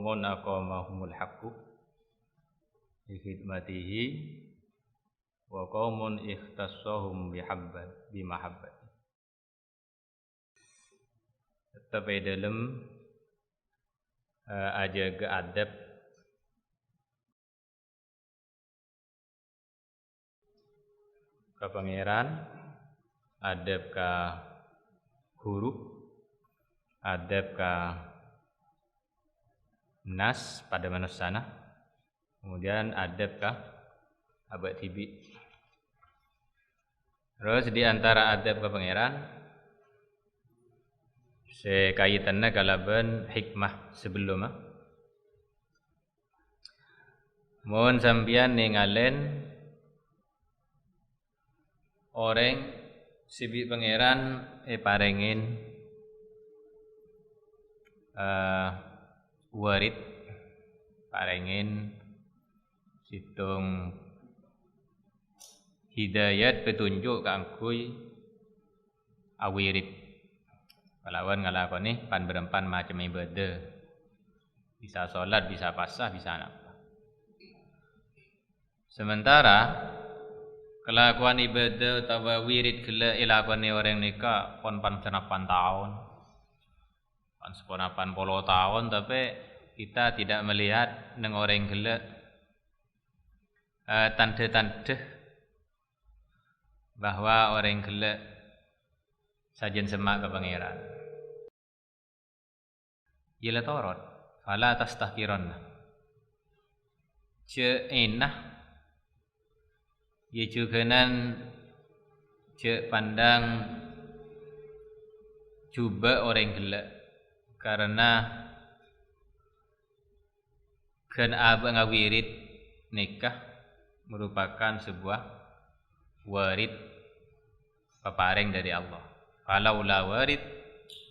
qaumun aqamahumul haqqu bi khidmatihi wa qaumun ikhtassahum bi mahabbati. Tetap dalam ajaga adab ke pangeran, adab ke guru, adab ke nas pada manusia, kemudian adab ke abad tibi. Terus di antara adab ke pangeran sekaitannya kalaban hikmah sebelum mohon sambian ningalen orang sibi pangeran parengin warid parengin situng hidayat petunjuk kangkui awirid kalawan ngalakoni pan berempan macam ibadah, bisa sholat, bisa pasah, bisa apa. Sementara kelakuan ibadah atau wirid gila ilakoni orang nikah pon pan 8 tahun, pan 80 tahun, tapi kita tidak melihat neng orang gila tanda-tanda bahwa orang gila sajen semak ke pangeran. Yela torot, fala tastahkiron. Ce enah, ye juganan ce pandang coba orang gila karena kan abang ngawirid nikah merupakan sebuah warid peparing dari Allah. Kalau la warid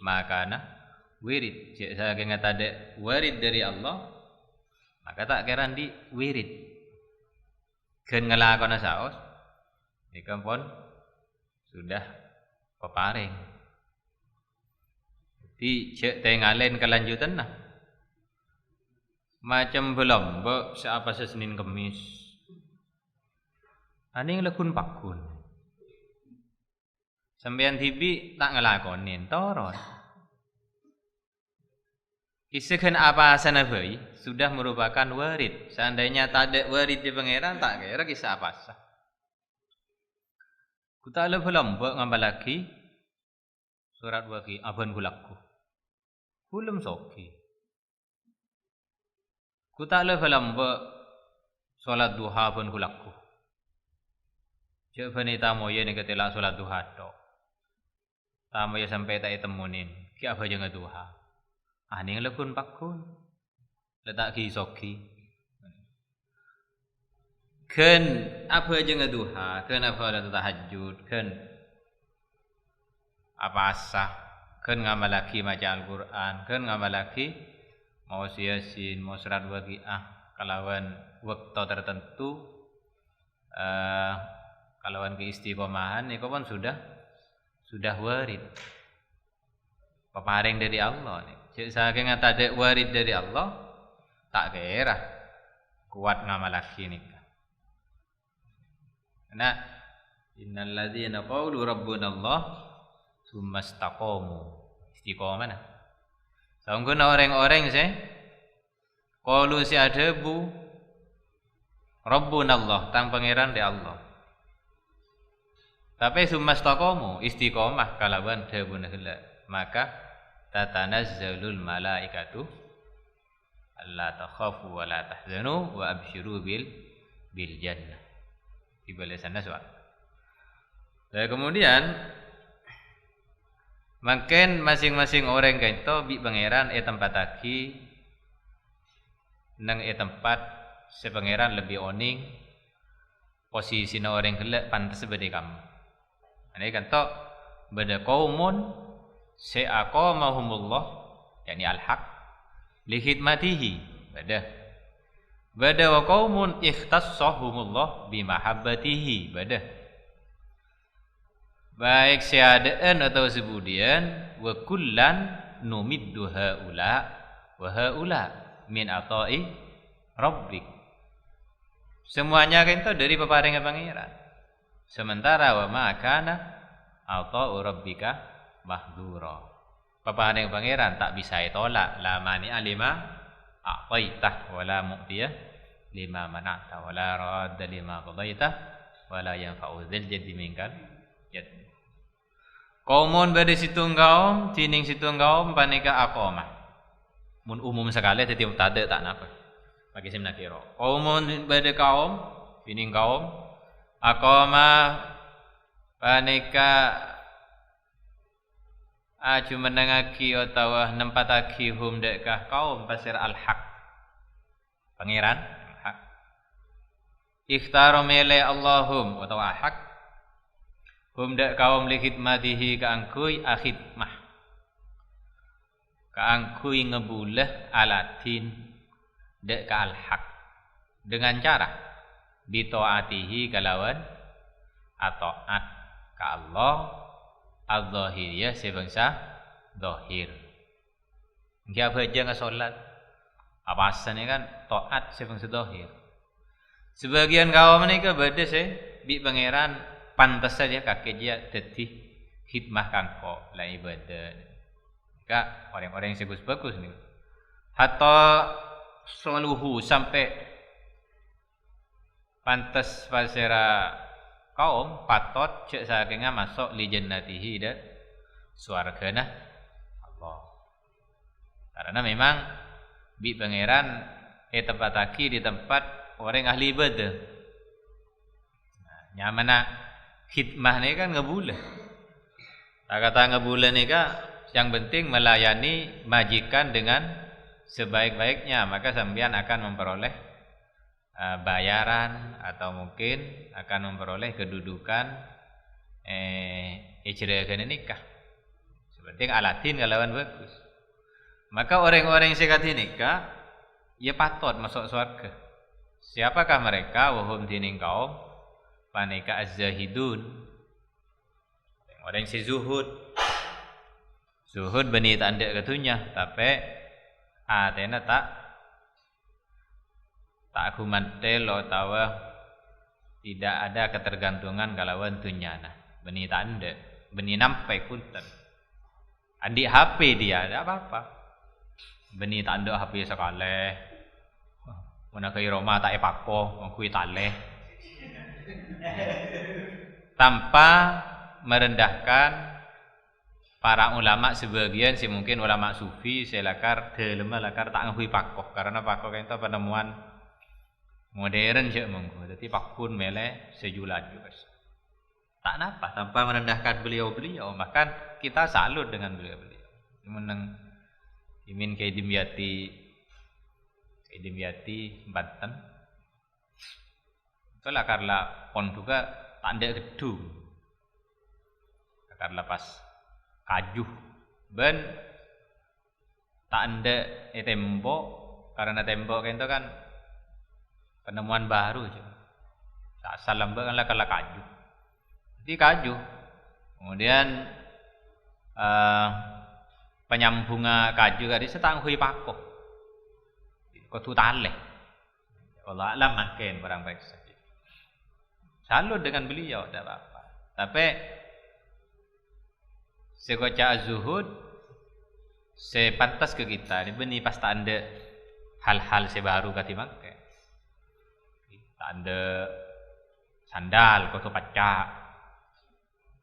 makana wirid. Jika saya ingat ada warid dari Allah, maka tak kira di wirid. Kan ngelakon saos, nikah pun sudah peparing. Jadi cek tengalen kelanjutan nah. Macam belum, siapa Senin Kemis. Aning lekun pakun. Sampeyan tibi tak ngelakonin toron. Isekan apa asana bayi sudah merupakan warid. Seandainya tak ada warid di pangeran tak kira kisah apa sah. Kuta le belum ngambal lagi surat waqi aban gulaku. Belum soki. Kuta le belum salat duha aban gulaku. Cek vanita moye ni ketela salat duha tok. Tamu ya sampai tak temunin, ki apa jangan duha. Aning lekun pakun, letak ki soki. Ken apa jangan duha, ken apa ada tahajud, ken apa asah, ken ngamal lagi maca Al-Quran, ken ngamal lagi mau yasin, mau surat waqiah, kalawan waktu tertentu, kalawan keistiqomahan, ini kan sudah warid peparing dari Allah nih. Cek saking ada warid dari Allah tak kira kuat ngamal lagi nih. Karena innal ladzina qalu rabbuna Allah tsumma istaqamu. Istiqomah nah. Sanggun orang-orang sih qalu si adabu rabbuna Allah tang pangeran di Allah. Tapi sumastaqamu istiqomah kalawan dawuh gela maka tatanazzalul malaikatu alla takhafu wa la tahzanu wa absyiru bil jannah. Di balasannya soal. Dan kemudian makin masing-masing orang kaito bi pangeran tempat lagi nang tempat se pangeran lebih oning posisina orang gela pantes bede kamu. Ini kan tok beda kaumun se'aqamahumullah yakni al-haq li khidmatihi beda wa qaumun ikhtassahumullah bi mahabbatihi beda baik seadaan atau sebudian wa kullan numiddu haula wa haula min ata'i rabbik. Semuanya kan itu dari peparingan pangeran. Sementara wa ma kana ata'u rabbika mahdura. Peparingan pangeran tak bisa ditolak. La mani'a lima a'taitah wa la mu'tiyah lima mana'ta wa la radda lima qadaitah wa la yanfa'u dzal jaddi minkal jad. Kaumun bade situng kaum, tining situng kaum panika aqamah. Mun umum sekali dadi mubtada tak napa. Bagi sim nakira. Kaumun bade kaum, tining kaum aqamah panika aju menengaki utawa nempataki hum dekah kaum pasir al-haq. Pangeran hak. Ikhtaro mele Allahum utawa hak. Hum dek kaum li khidmatihi kaangkui akhidmah. Kaangkui ngebuleh alatin dek ka al-haq. Dengan cara bitoatihi kalawan atoat ka Allah al-zahiriyah sebangsa zahir. Dia baca nggak solat. Apa asalnya kan taat sebangsa zahir. Sebagian kaum mereka beda bi pangeran pantas saja kakek dia dadi khidmah kangko la ibadah. Maka orang-orang yang bagus nih. Hatta seluruh sampai pantas pasera kaum patot cek sakinga masuk li jannatihi dan swargana Allah. Karena memang bi pangeran tempataki di tempat orang ahli ibadah. Nah, nyamana khidmah ni kan ngebulah. Tak kata ngebulah ni kan yang penting melayani majikan dengan sebaik-baiknya, maka sampean akan memperoleh bayaran atau mungkin akan memperoleh kedudukan ijra'kan nikah. Seperti alatin kalawan bagus. Maka orang-orang yang sekat nikah ia patut masuk surga. Siapakah mereka? Wahum tining kaum panika az-zahidun. Orang yang zuhud. Zuhud bani tak ada ketunya, tapi atena tak kumantel atau tidak ada ketergantungan kalawan dunyana. Beni tak ada, beni nampai kunten. Andi HP dia ada apa-apa. Beni tak ada HP sekali. Mana kai Roma tak epako, mengkui taleh. Tanpa merendahkan para ulama sebagian si mungkin ulama sufi selakar delema lakar tak nghui pakoh karena pakoh kan itu penemuan modern je monggo. Dadi pakun mele sejulat juga. Tak napa tanpa merendahkan beliau-beliau, bahkan kita salut dengan beliau-beliau. Meneng Imin Kaidimyati Banten. Itulah karena pon juga tak ada gedung. Karena pas kajuh ben tak ada tembok karena tembok itu kan penemuan baru je. Asal lembek kan lah kajuh. Jadi kajuh. Kemudian penyambungan kajuh tadi setanghui pakoh. Kotu taleh. Allah alam makin barang baik saja. Salut dengan beliau tidak apa-apa. Tapi sekoca zuhud sepantas ke kita. Ini benih pas tak ada hal-hal sebaru kati makai. Tak ada sandal, koto pacak,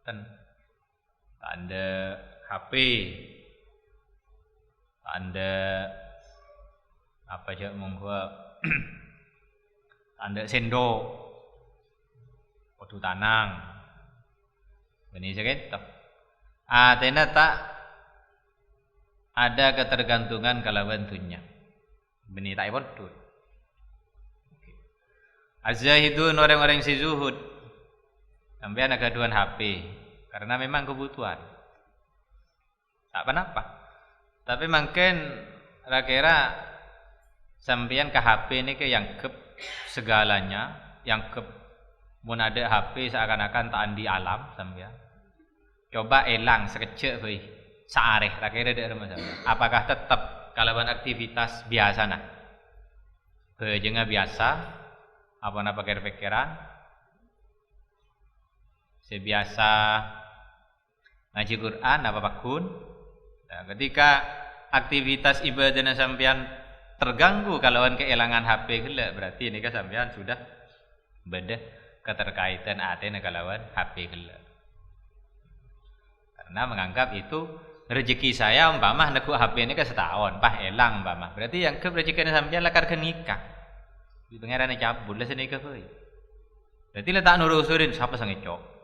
tak ada HP, tak ada apa aja monggo, tak ada sendok, koto tanang, benih segitu. Tena tak ada ketergantungan kalawan dunya. Benih tak bodoh. Az-zahidun orang-orang si zuhud. Sampai ada gaduhan HP karena memang kebutuhan. Tak apa-apa. Tapi mungkin kira-kira sampean ke HP ini ke yang ke segalanya, yang ke mun ada HP seakan-akan tak andi alam sampean. Coba elang sekecil saareh kira-kira ada masalah. Apakah tetap kalawan aktivitas biasa nah? Bejenga biasa apa na pikir-pikiran sebiasa ngaji Quran apa pakun. Nah, ketika aktivitas ibadah sampean terganggu kalauan kehilangan HP gila, berarti ini kan sampean sudah beda keterkaitan atene kalauan HP gila. Karena menganggap itu rezeki saya umpamah neku HP ini kan setahun, pah elang umpamah. Berarti yang ke rezeki sampean lakar ke nikah. Di pangerane cabut lah senikah euy. Berarti letak nurusurin siapa sang ngecok.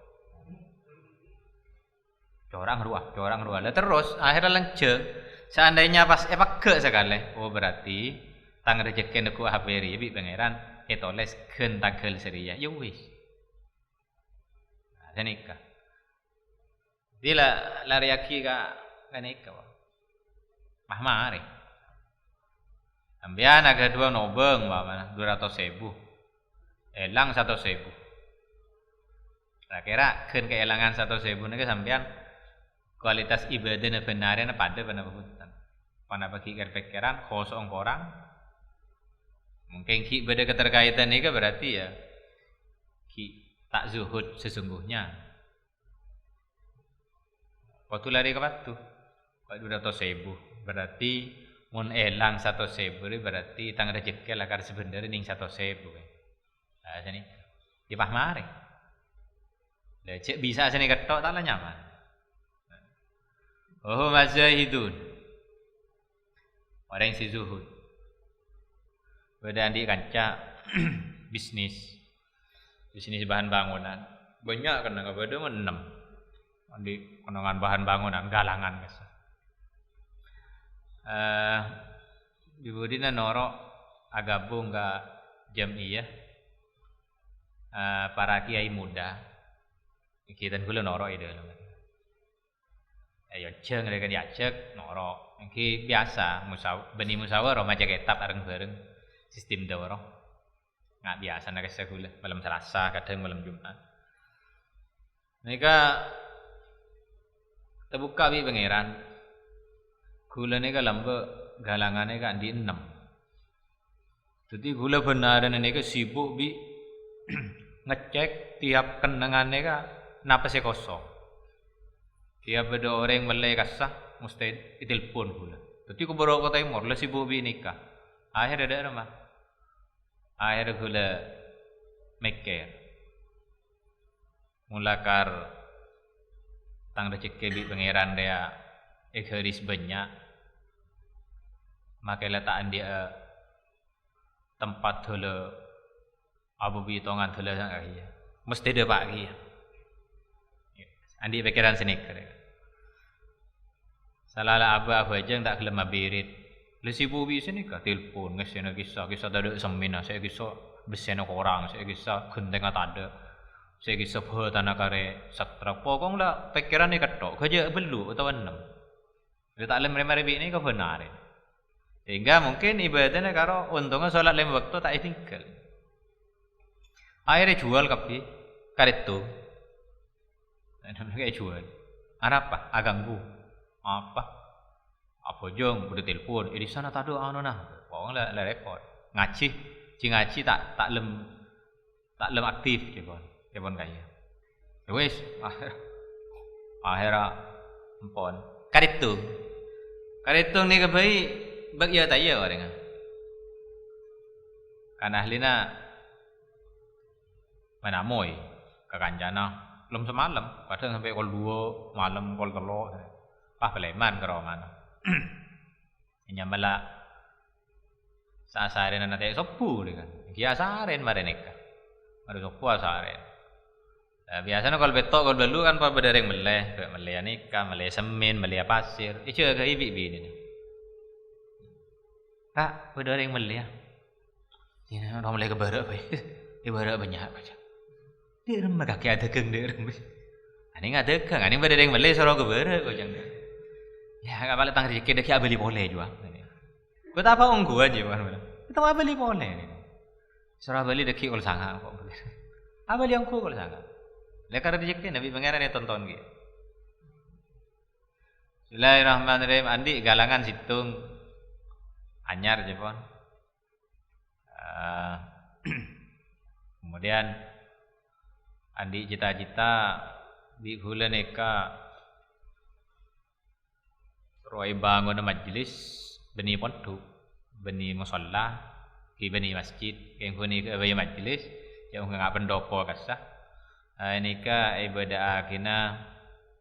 Corang ruah. Lah terus akhirnya lenceng. Seandainya pas peke sekali. Oh berarti tang rezeki neku HP ri bi pangeran etoles keun tagel seria. Ya wis. Nah, senikah. Dila lariaki ka nikah. Mah mari. Sampean aga dua nobeng mana 200.000. Elang 100.000. Kira keun keelangan 100.000 nika sampean kualitas ibadahnya benarnya pada penabutan. Pada bagi pikiran kosong orang. Mungkin ki beda keterkaitan ini berarti ya ki tak zuhud sesungguhnya. Waktu lari ke batu, kau 200.000 berarti mun elang 100.000 berarti tang rezeki lakar sebenarnya ning 100.000. Nah sini dipah mari. Lah cek bisa sini ketok tak lah nyaman. Oh mazahidun. Orang si zuhud. Beda andi kanca bisnis bahan bangunan. Banyak kena beda 6. Andi kenangan bahan bangunan galangan guys. Di budina noro agabung ka jamiyah para kiai muda. Kita gula noro ide. Ayo ceng dengan diajak noro. Iki biasa beni musyawarah maca kitab bareng-bareng sistem dawara. Nggak biasa nek segula malam Selasa kadang malam Jumat. Nika terbuka bi pangeran. Gula nika lambe galangane kan di 6. Jadi gula benaran nika sibuk bi ngecek tiap kenangane ka napa se kosong. Tiap ada orang melai kasah mesti ditelepon gula. Jadi aku baru ke Timur lah sibuk bi nikah. Akhir ada rumah. Akhir gula mikir. Mulakar tang rezeki bi pangeran dia ekharis banyak. Maka letaan dia tempat dulu abu bi tongan dulu sang iya. Mesti ada pagi. Andi pikiran senikar. Salah apa aja tak gelem mabirit. Lesi bubi sini ka telepon ngesena kisah tak ada semina saya kisah besena orang saya kisah genteng tak ada. Saya kisah bah tanah kare satra pokong lah pikiran ni ketok kerja belu atau 6. Dia tak lem remari ini kau benar. Sehingga mungkin ibadahnya karo untungnya solat 5 waktu tak tinggal. Akhirnya jual kapi karetu. Kayak jual. Apa? Aganggu. Apa jong udah telepon di sana tak ada anu nah pokoknya lah repot ngaji tak lem aktif telepon kaya wes akhirnya empon karitung ni kebai bagi ya taya orang kan ahlina mana moy kekancana belum semalam kadang sampai kol 2 malam kol 3 pah peleman keroman. Nyambala sasaren nanti sopu dengan. Kia saren marenika. Baru sopu saren. Biasanya kalau betok kalau belu kan pa bedereng meleh nikah, meleh semen, meleh pasir. Ijo ke ibi ini. Kak, bedereng meleh. Ini orang meleh ke barak bae. Di barak banyak aja. Dia remah kaki ada keng dia remah. Ani ada keng, ani bedereng meleh soro ke barak kok jangan. Ya enggak balik tang rezeki dak beli boleh juga. Kau tak apa unggu aja kan. Kita mau beli boleh. Surah beli deki ul sanga kok. Apa beli unggu ul sanga. Lekar rezeki Nabi pangeran ya tonton gitu. Bismillahirrahmanirrahim. Andi galangan situng anyar je pon. Kemudian andi cita-cita di bulan eka roy bangun majlis beni pondok beni musalla ki beni masjid yang kuni ke beni majlis yang ngak pendopo kasah ini ka ibadah akina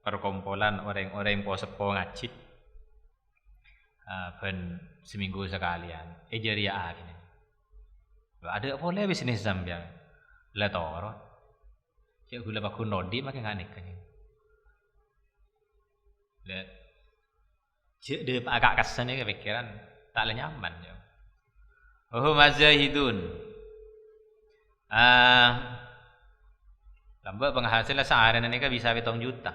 perkumpulan orang-orang posepo ngaji ben seminggu sekalian jaria akina ada boleh bisnis sambiang la toro cek gula bakun nodi makin nganik kan le cek de agak kasan ni kepikiran tak le nyaman ya mazahidun lambat penghasilan seharian ini kan bisa 7 juta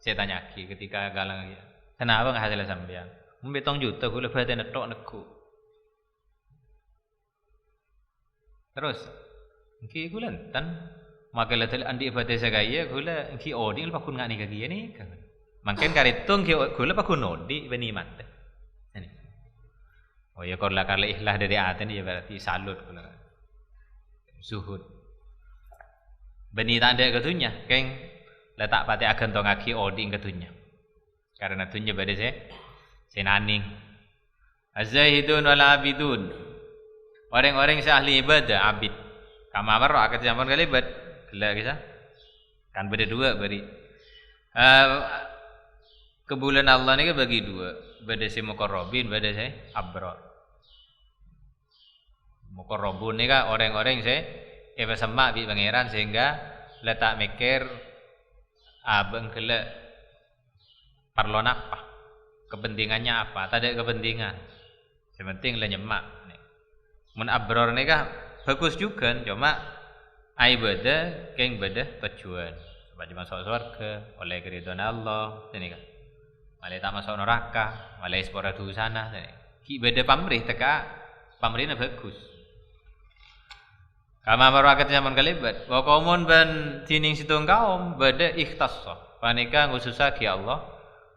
saya tanya ketika galang kenapa penghasilan sambiang 7 juta gula berarti netok neku terus ki gula tan makalah tel andi ibadah sagaya gula ki odi lepas kun ngani kaki ni kan mungkin karitung ki gula pakun odi beni mat ini oh ya korla karla ikhlas dari aten ya berarti salut gula zuhud beni tak ada ketunya keng letak pati agen tong aki odi ketunya karena tunya bade senaning azahidun wal abidun orang-orang ahli ibadah abid kamar akat jaman kali bad gila kisah kan beda dua beri kebulan Allah ni bagi dua beda si muqarrabin beda si abrar muqarrabun ni kan orang-orang si semak bi pangeran sehingga letak mikir abang gila parlon apa kepentingannya apa tak ada kepentingan sementing lah nyemak mun abrar ni kan bagus juga cuma ibadah keng beda tujuan supaya masuk surga oleh keridhaan Allah ini kan malah tak masuk neraka malah sepora tu sana ki beda pamrih teka pamrihna bagus kama marakat zaman kalibat wa qaumun ban tining situng kaum beda ikhtassa panika khususake Allah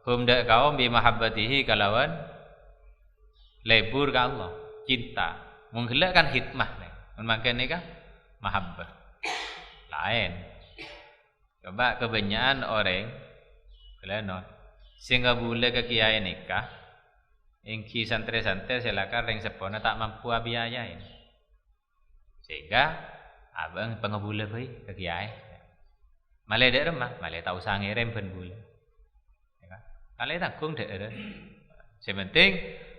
hum dak kaum bi mahabbatihi kalawan lebur ka Allah cinta menggelak kan hikmah memakai nikah mahabbah lain coba kebanyakan orang kelenon sehingga boleh ke kiai nikah ingki santri-santri silakan ring sepona tak mampu biayain sehingga abang pengebule bae ke kiai malah dak remah malah tak usah ngirim ben bule kali tanggung dak ada sementing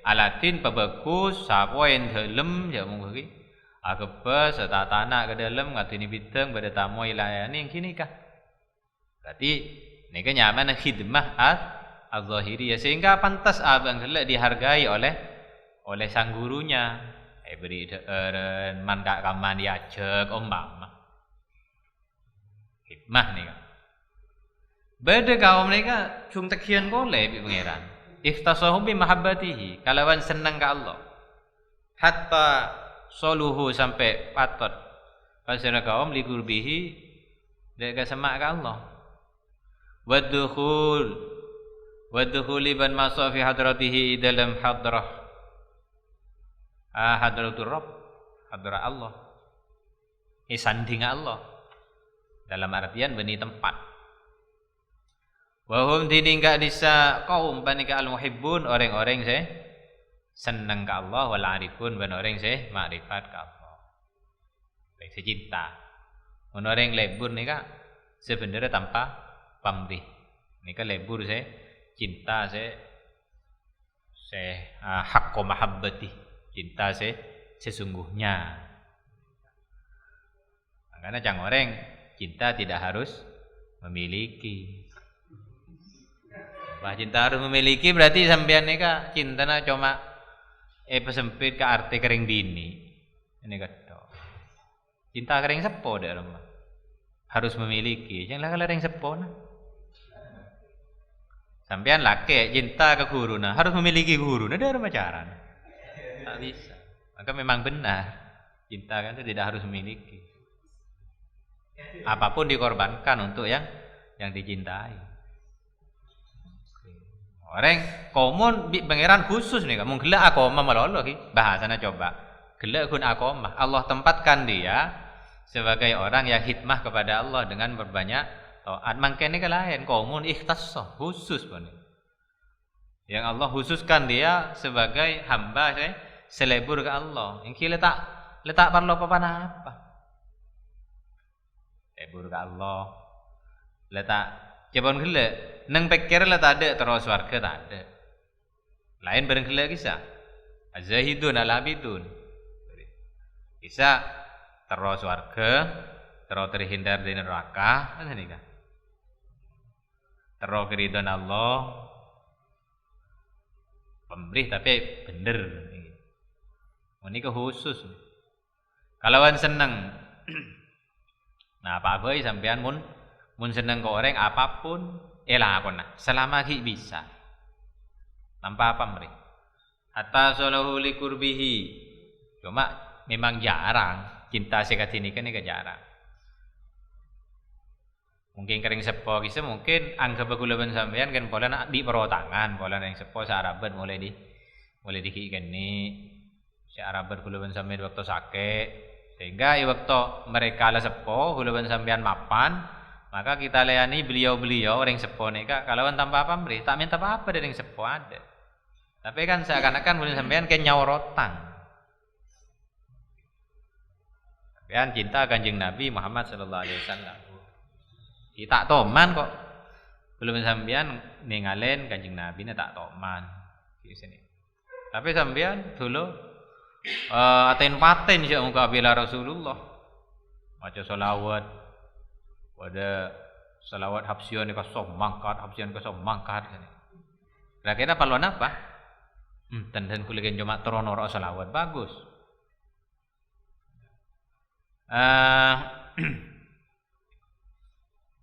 alatin bagus sapa yang dalem ya mung iki akebas tanah ke dalam ngatini bidang pada tamu ilayani yang kini kah berarti ini kan nyaman khidmah al-zahiriyah sehingga pantas abang gelak dihargai oleh sang gurunya beri man kak kaman diajak umpama khidmah nih kan beda kaum mereka cung tekian boleh bi pangeran ikhtasahum bi mahabbatihi kalawan senang ke Allah hatta soluhu sampai patot pasal kaum liqurbihi dekat semak ke Allah waddukhul ban masa fi hadratihi dalam hadrah hadratur rabb hadrah Allah sanding Allah dalam artian beni tempat wa hum tiningka disa kaum panika al muhibbun orang-orang senang ke Allah wal arifun ben orang makrifat ke Allah baik cinta mun orang lebur ni kak sebenarnya tanpa pamrih ni kan lebur cinta haqqu mahabbati cinta sesungguhnya karena jangan orang cinta tidak harus memiliki cinta harus memiliki berarti sampean ni kak cintana cuma pesempit ke arti kering dini ini kata cinta kering sepo dak rumah harus memiliki janganlah kering sepo nah sampean laki cinta ke guru nah harus memiliki guru nah ada cara tak bisa maka memang benar cinta kan itu tidak harus memiliki apapun dikorbankan untuk yang dicintai orang komun bi pangeran khusus nih kamu gelak aku mama lolo ki bahasana coba Gelek kun aqamah. Allah tempatkan dia sebagai orang yang khidmah kepada Allah dengan berbanyak taat. Mangkene ke lain qaumun ikhtassah, khusus pun. Yang Allah khususkan dia sebagai hamba selebur ke Allah. Yang letak perlu apa? Selebur ke Allah. Letak cebon gelek, nang pikir letak ada terus warga tak ada. Lain bareng gelek kisah. Azahidun al-abidun. Kisah terus warga, terus terhindar dari neraka, kan ini kan. Terus keridhaan Allah, pemberih tapi bener. Ini khusus. Kalauan seneng, nah Pak Boy sampean mun seneng ke orang apapun, elakon nah, selama bisa. Tanpa apa meri. Hatta salahu li kurbihi. Cuma memang jarang cinta sekat ini kan jarang. Mungkin kering sepo kisah mungkin anggap bagulaban sampean kan pola nak di perotangan pola yang sepo searabat mulai di kini searabat gulaban sampean waktu sakit sehingga waktu mereka lah sepo gulaban sampean mapan maka kita layani beliau orang sepo nih kak kalauan tanpa apa beri tak minta apa dari yang sepo ada tapi kan seakan-akan gulaban sampean kayak nyawrotan sampean cinta kanjeng Nabi Muhammad sallallahu alaihi wasallam. Tak toman kok. Belum sampean ninggalin kanjeng Nabi tak toman di sini. Tapi sampean dulu aten paten sih muka bela Rasulullah. Maca selawat. Pada selawat habsian kosong mangkat, habsian kosong mangkat. Kira-kira paluan apa? Dan kulikan cuma teronor selawat bagus.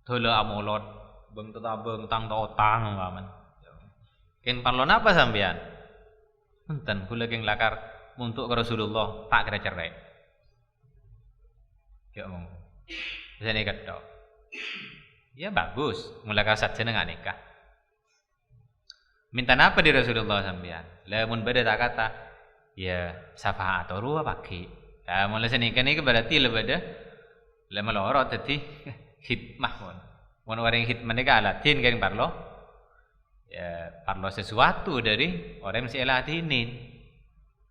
Dulu amolot beng tetabeng tang totang ngaman. Ken parlon apa sampean? Enten kula geng lakar untuk ke Rasulullah tak kira cerai. Ya mong. Sene ketok. Ya bagus, mulakar saja dengan nikah. Minta apa di Rasulullah sampean? Lamun beda tak kata ya syafaat atau ruah pakai. Ya mulai senikah ni berarti lebeda lama lorot tadi khidmah pun. Mun orang khidmah ni alatin kan parlo. Ya parlo sesuatu dari orang si alatinin.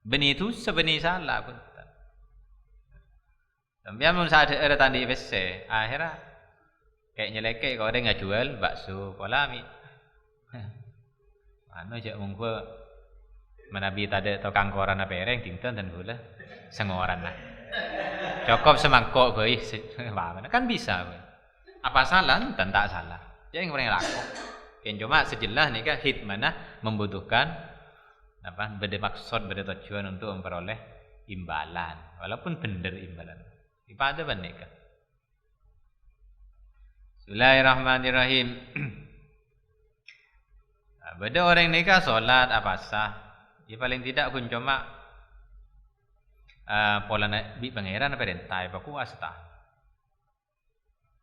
Benih itu sebenih salah pun. Sampai mun saat ada tanda IPC, akhirnya kayak nyeleke kalau orang ngajual bakso polami. Anu jak mungko menabi tadi tukang koran apa ereng tinten dan gula sengoran lah. Cukup semangkok bae, kan bisa. Apa salah? Tak salah. Jadi yang paling laku. Yang cuma sejelas nih kan hikmah membutuhkan apa? Beda maksud, beda tujuan untuk memperoleh imbalan, walaupun benar imbalan. Ibadah benar kan? Bismillahirrahmanirrahim. Beda orang nikah solat apa sah? Ya paling tidak pun cuma pola nabi pangeran apa rentai paku asta.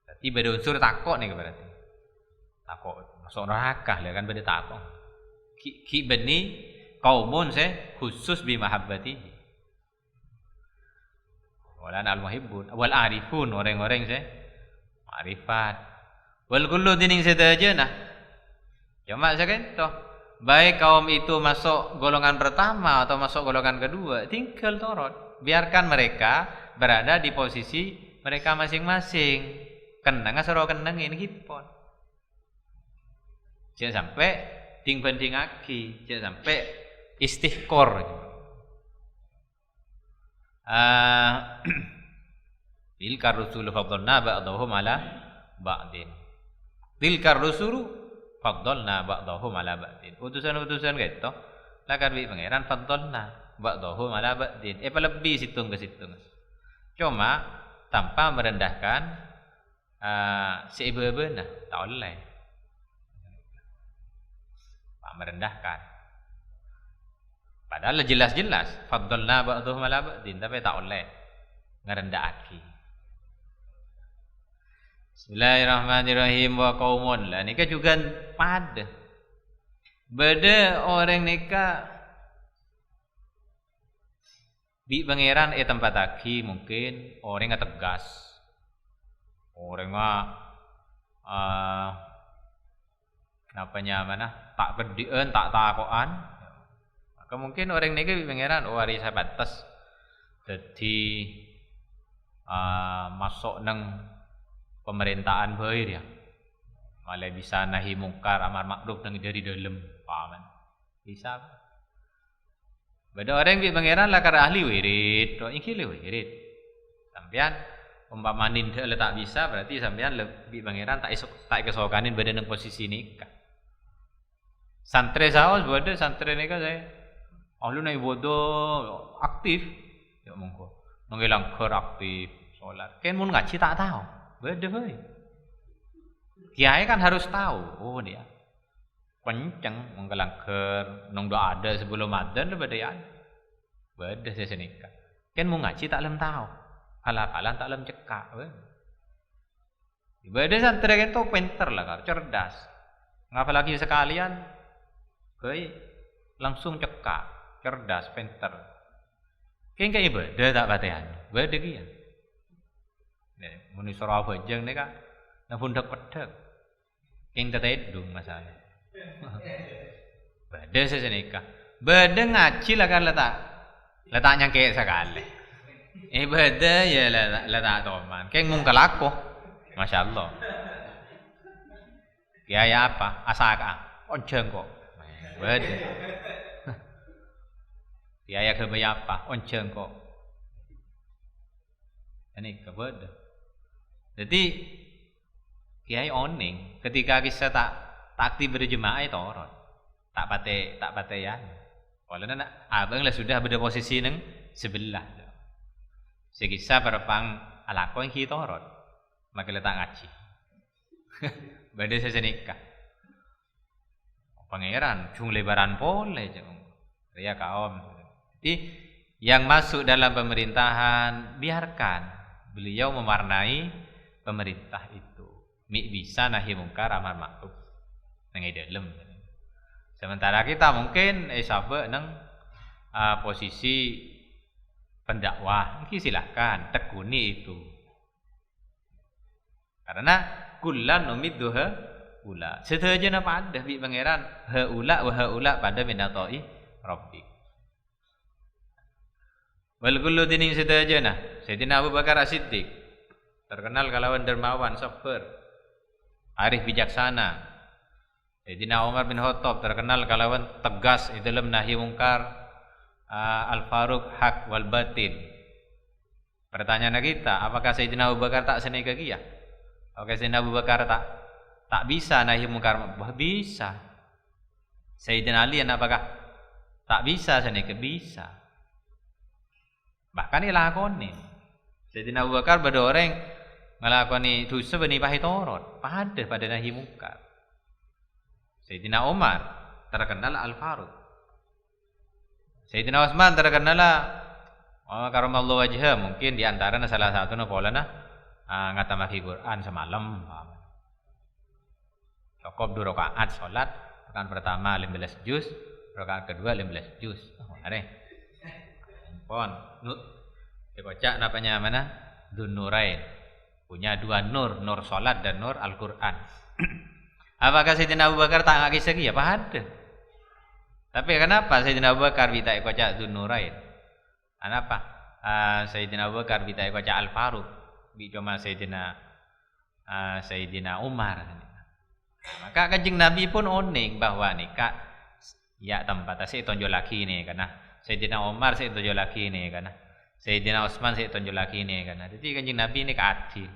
Jadi beda unsur takok nih berarti. Takok masuk neraka lah kan beda takok. Ki beni kaumun khusus bi mahabbati. Wala al muhibbun wal arifun orang-orang ma'rifat. Wal kullu dining sedaja nah. Cuma sekian toh. Baik kaum itu masuk golongan pertama atau masuk golongan kedua, tinggal torot. Biarkan mereka berada di posisi mereka masing-masing. Kenang asaro kenangin hipon. Jangan sampai ding banding aki, jangan sampai istiqor. Tilkar rusulu faddalna ba'dahum ala ba'din. Tilkar rusulu faddalna ba'dahum ala ba'din. Utusan-utusan gitu. Lakar bi pangeran faddalna ba'dahum ala ba'din. Lebih situng ke situng. Cuma tanpa merendahkan si ibu-ibu nah tak boleh tak merendahkan padahal jelas-jelas faddalna ba'dhum ala ba'din tapi tak boleh ngerendahake. Bismillahirrahmanirrahim wa qaumun lah nikah juga pada beda orang nikah Bi pangeran tempat lagi mungkin orang nggak tegas. Orang tak kedien tak takoan. Maka mungkin orang niki pangeran wari saya batas. Jadi masuk nang pemerintahan bae dia. Malah bisa nahi mungkar amar makruf nang dari dalam paman. Bisa. Beda orang bi pangeran lah kara ahli wirid, tok iki le wirid. Sampean umpamanin le tak bisa berarti sampean lebih pangeran tak kesokanin badan nang posisi nikah. Santre saos bode santre nikah saya. Ahlu nai bodoh aktif. Ya monggo. Mengilang ker aktif salat. Ken mun ngaji tak tahu. Beda bae. Kiai kan harus tahu. Oh dia kenceng menggelang ker nong doa ada sebelum adzan beda ya. Beda saya nikah. Ken mun ngaji tak lem tahu. Kalah-kalah tak lem cekak. Beda santre kan tuh pinter lah, cerdas. Ngapa lagi sekalian? Koi langsung cekak, cerdas, pinter. Keng kayak beda tak batean, beda kian. Muni surah bajang ni kan, na pundak pedek. Keng tetet dong masalah. Beda sesenika, beda ngaji lah kan letaknya kayak sekali. Beda ya letak toman. Keng mungkal aku, masya Allah. Kiai apa? Asaka, onjeng kok. Beda. Kiai kebaya apa? Onjeng kok. Ini kebeda. Jadi kiai oning ketika kisah tak aktif berjemaah itu orang tak pate ya. Walaupun abang lah sudah berada posisi neng sebelah. Sekisah perpang alako yang kita orang maka letak ngaji. Beda sesenikah. Pangeran cung lebaran pole jeng ria kaum. Jadi yang masuk dalam pemerintahan biarkan beliau mewarnai pemerintah itu. Mi bisa nahi mungkar amar makruf nang dalem. Sementara kita mungkin sabe nang posisi pendakwah, mungkin silahkan tekuni itu. Karena kullan numidduha ula. Setuju apa ada bi pangeran haula wa haula pada minatai rabbik. Wal kullu dining setuju nah. Sayyidina Abu Bakar As-Siddiq terkenal kalawan dermawan, sabar, arif bijaksana. Sayyidina Umar bin Khattab terkenal kalawan tegas dalam nahi mungkar, al-faruq hak wal batin. Pertanyaan kita, apakah Sayyidina Abu Bakar tak seneka kia? Apakah Sayyidina Abu Bakar tak bisa nahi mungkar? Bisa. Sayyidina Ali apakah tak bisa seneka? Bisa. Bahkan dilakoni. Sayyidina Abu Bakar pada orang ngelakoni dosa benipahi torot, pada nahi mungkar. Sayyidina Umar terkenal al-faruq. Sayyidina Utsman terkenal karamallahu wajhah, mungkin di antara salah satu polana ngatamaki Quran semalam. Cukup 2 rakaat salat, rakaat pertama 15 juz, rakaat kedua 15 juz. Are. Pon, dikocak namanya mana? Dzunurain. Punya 2 nur, nur salat dan nur Al-Qur'an. Apakah Sayyidina Abu Bakar tak ngaki segi? Ya ada. Tapi kenapa Sayyidina Abu Bakar bisa kocak Dzunurain? Kenapa? Sayyidina Abu Bakar bisa kocak Al-Faruq. Bi cuma Sayyidina Umar. Maka Kanjeng Nabi pun oning bahwa nikah ya tempat saya tonjol lagi nih karena Sayyidina Umar saya tonjol lagi nih karena Sayyidina Utsman saya tonjol lagi nih karena jadi Kanjeng Nabi ini adil.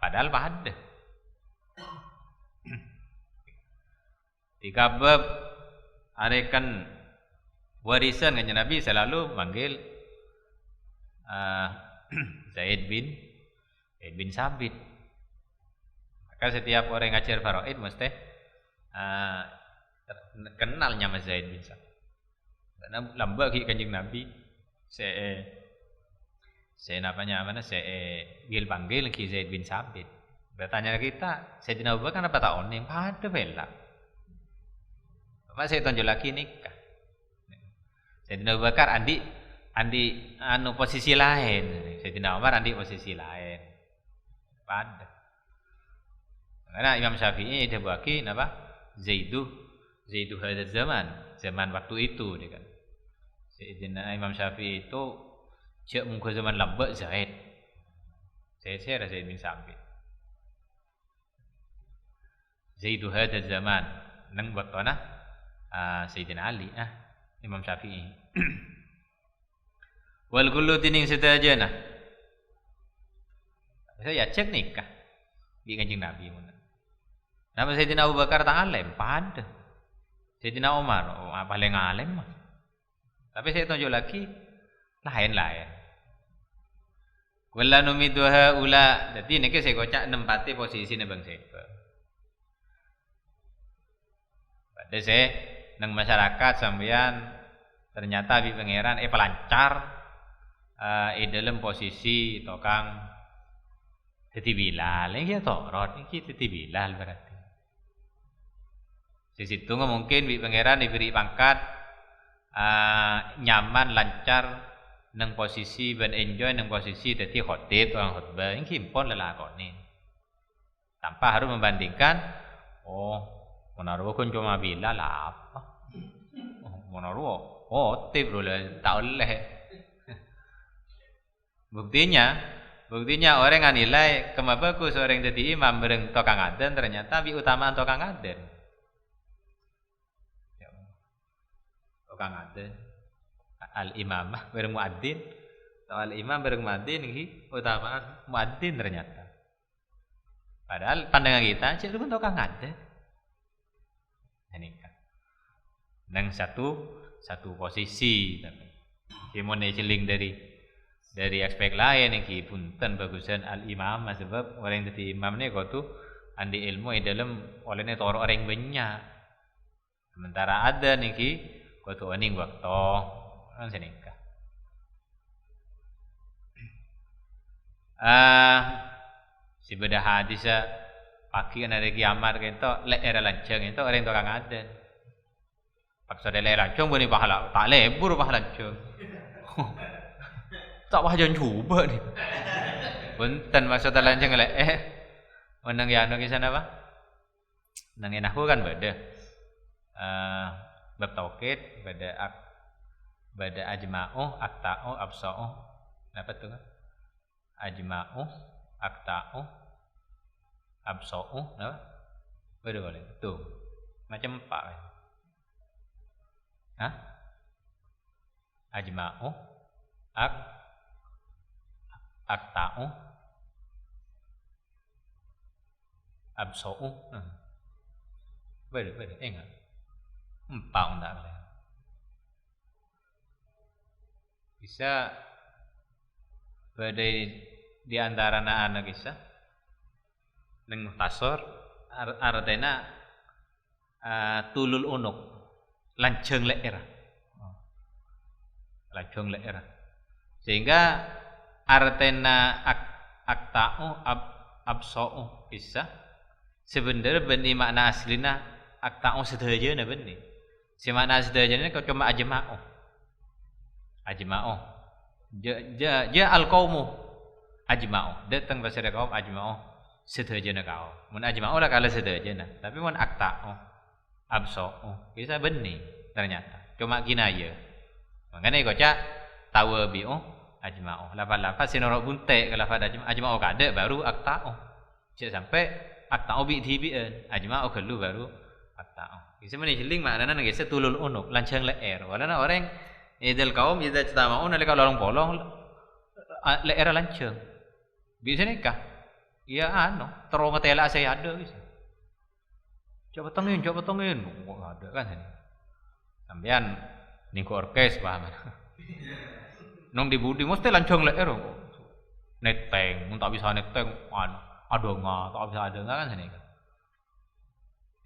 Padahal pada di bab arekan warisan Kanjeng Nabi selalu manggil Zaid bin Sabit. Maka setiap orang ngajar faraid mesti kenalnya Mas Zaid bin Sabit. Karena lamba ki Kanjeng Nabi saya gil panggil ki Zaid bin Sabit. Bertanya kita, Sayyidina Abu Bakar apa tak oning? Pada bela. Apa saya tonjol lagi nikah. Sayyidina Abu Bakar adik andi anu posisi lain. Sayyidina Umar andi posisi lain. Pada. Karena Imam Syafi'i dia bagi apa? Zaidu hadzal zaman waktu itu dia kan. Sayyidina Imam Syafi'i itu cek muka zaman lambat Zaid. Saya rasa Zaid bin Sabit. Zaidu hadzal zaman nang waktuna Sayyidina Ali Imam Syafi'i. Wal kullu tining sedajana. Saya cek nikah di Kanjeng Nabi mun. Nama Sayyidina Abu Bakar tak alim, pada. Sayyidina Umar paling alim mah. Tapi saya tunjuk lagi lain. Wala numiduha ula. Jadi niki saya kocak nempati posisi Bang Seba. Pada saya nang masyarakat sampeyan ternyata di pangeran pelancar dalam posisi tokang dadi Bilal. Iki torot iki dadi Bilal berarti. Di situ mungkin bi pangeran diberi pangkat nyaman lancar nang posisi ben enjoy nang posisi dadi khatib orang khutbah iki pun lelakone. Tanpa harus membandingkan menaruh kun cuma Bilal apa? Menaruh khotib dulu tak oleh. Buktinya orang yang nilai kemabagus orang jadi imam bareng tokang aden ternyata bi utamaan tokang aden. Tokang aden al-imamah bareng muadzin atau al-imam bareng muadzin iki utamaan muadzin ternyata. Padahal pandangan kita cek pun tokang aden. Ini kan. Nang satu posisi tapi gimana celing dari aspek lain iki punten bagusan al-imam sebab orang yang jadi imam ni kau tu andi ilmu dalam olehnya toro orang banyak. Sementara ada niki kau tu aning waktu kan senika. Si beda hadis pagi kan ada kiamat kento lek era lancang itu orang tukang ada. Paksa dia lancang bani pahala tak lebur pahala lancang. Tak wajan coba ni. Punten maksud lancang lek menang ya anu kisan apa? Nang enaku kan beda. Bab tauhid bada ajma'u aqta'u absa'u. Apa tu kan? Ajma'u aqta'u absa'u, apa? Beda boleh. Tu. Macam empat kan. Ajma'u aqta'u absa'u. Beda ingat. Empat undak boleh. Bisa pada di antara anak kisah neng tasor artena tulul unuk lanceng leer sehingga artena akta'u absa'u bisa sebenarnya benih makna aslina akta'u sedajana benih si makna sedajana kau cuma ajma'u ja al-qaumu ajma'u datang bahasa kaum ajma'u sedajana kaum mun ajma'u lah kala sedajana tapi mun akta'u absa'u bisa benih ternyata cuma kinaya makanya kocak tawabi'u ajma'u lafaz sinoro bunte kalau lafaz ajma'u kada baru akta'u cek sampai akta'u bi tibian ajma'u kelu baru akta'u bisa menisling maknana nang gese tulul unuk lancang leer walana orang idal kaum idza tamau nalika lorong bolong leer lancang bisa nikah iya terus ngetela saya ada bisa coba tengin kok ada kan sampean niku orkes paham nong dibudi mesti lancang leer neteng mun tak bisa neteng ada enggak tak bisa ada enggak kan sini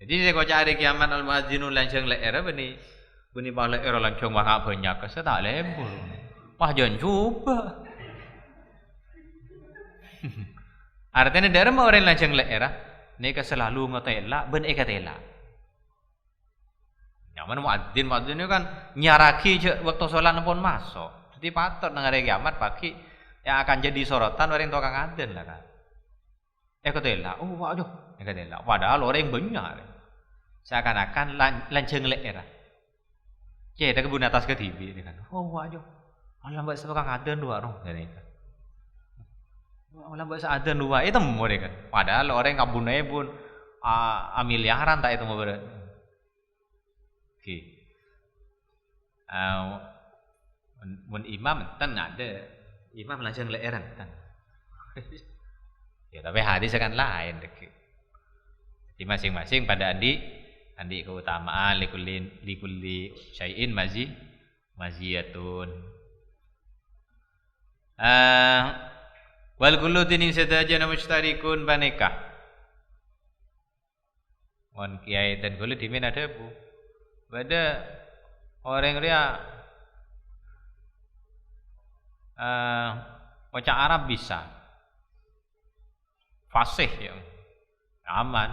jadi saya kau cari kiamat al-muadzinu lancang leer beni balik era lancang banyak saya tak lembur jangan coba artinya dari orang lancang leer neka selalu ngetela ben ekatela nyaman muadzin itu kan nyaraki waktu sholat pun masuk Di patot nang hari kiamat pagi yang akan jadi sorotan orang tukang aden lah kan. Ketela, waduh, ketela. Padahal orang banyak. Seakan-akan lanceng lek era. Ada kebun atas ke TV kan. Waduh. Alam mbak tukang aden dua roh dari itu. Alam mbak aden dua itu mau deh kan. Padahal orang kabunnya pun miliaran tak itu mau berat. Oke. Mun imam enten ada. Imam langsung leeran enten. Ya tapi hadis kan lain dek. Di masing-masing pada andi keutamaan likulli syai'in maziyatun. Wal kullu dinin sadajana musytarikun banikah. Mon kiai dan kullu dimin ada bu. Pada orang dia baca Arab bisa, fasih ya, aman,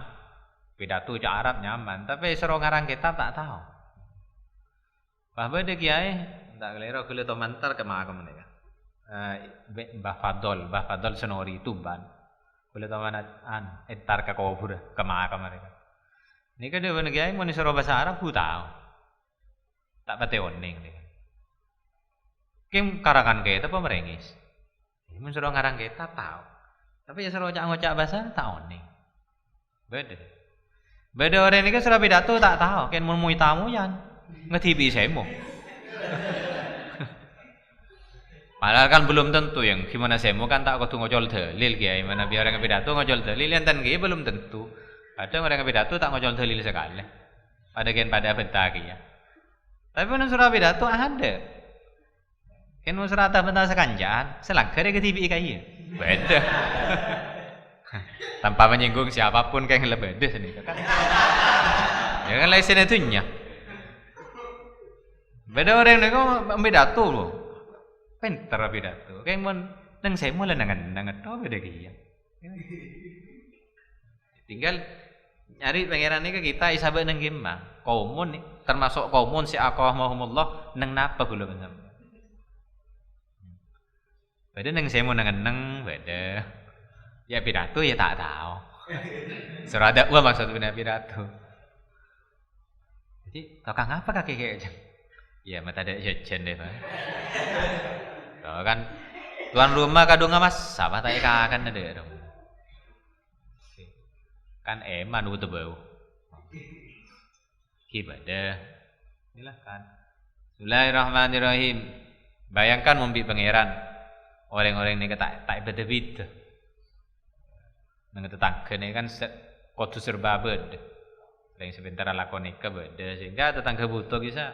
pidato baca Arab nyaman, tapi seorang ngarang kitab tak tahu. Bahwa dia kiai tak keliru kalau tu mantar ke mana mereka. Mbah Fadol Senori Tuban, kalau tu mana entar ke Kobur ke mana mereka. Ni kan dia benar kiai mau disuruh bahasa Arab, aku tahu, tak pati oning dia. Kim karangan kita apa merengis? Mun suruh ngarang kita tahu. Tapi ya suruh ngocak bahasa tahu nih. Beda orang ini kan sudah pidato tak tahu. Kan mun mui tamu yan ngetibi semo. Padahal kan belum tentu yang gimana semo kan tak kudu ngocol dalil kiai. Mana biar orang pidato ngocol dalil enten kiai belum tentu. Ada orang pidato tak ngocol dalil sekali. Pada bentar ya. Tapi mun suruh pidato ada. Kan musrata bentar sekanjan, selangkar ke TV kaya. Beda. Tanpa menyinggung siapapun kayak lebih beda sini kan. Ya kan lain senatunya. Beda orang ni kau pidato loh. Pintar pidato. Kayak mon nang saya mula nangan tau beda kaya. Tinggal nyari pangeran ni ke kita isabat nang gimana. Kaumun ni termasuk kaumun si aqwahumullah nang napa gula benar. Beda neng saya mau neng beda. Ya pidato ya tak tahu. Serada uang maksud benar pidato. Jadi tukang apa kaki kayak ya mata ada jajan deh pak. Kalau kan tuan rumah kadung mas, siapa tak akan ada dong. Kan eman udah bau. Ibadah. Inilah kan. Bismillahirrahmanirrahim. Bayangkan mimpi pangeran. Orang-orang ini tak beda-beda. Nang tetangga ini kan kudu serba beda. Lain sebentar lakon nikah beda sehingga tetangga butuh bisa.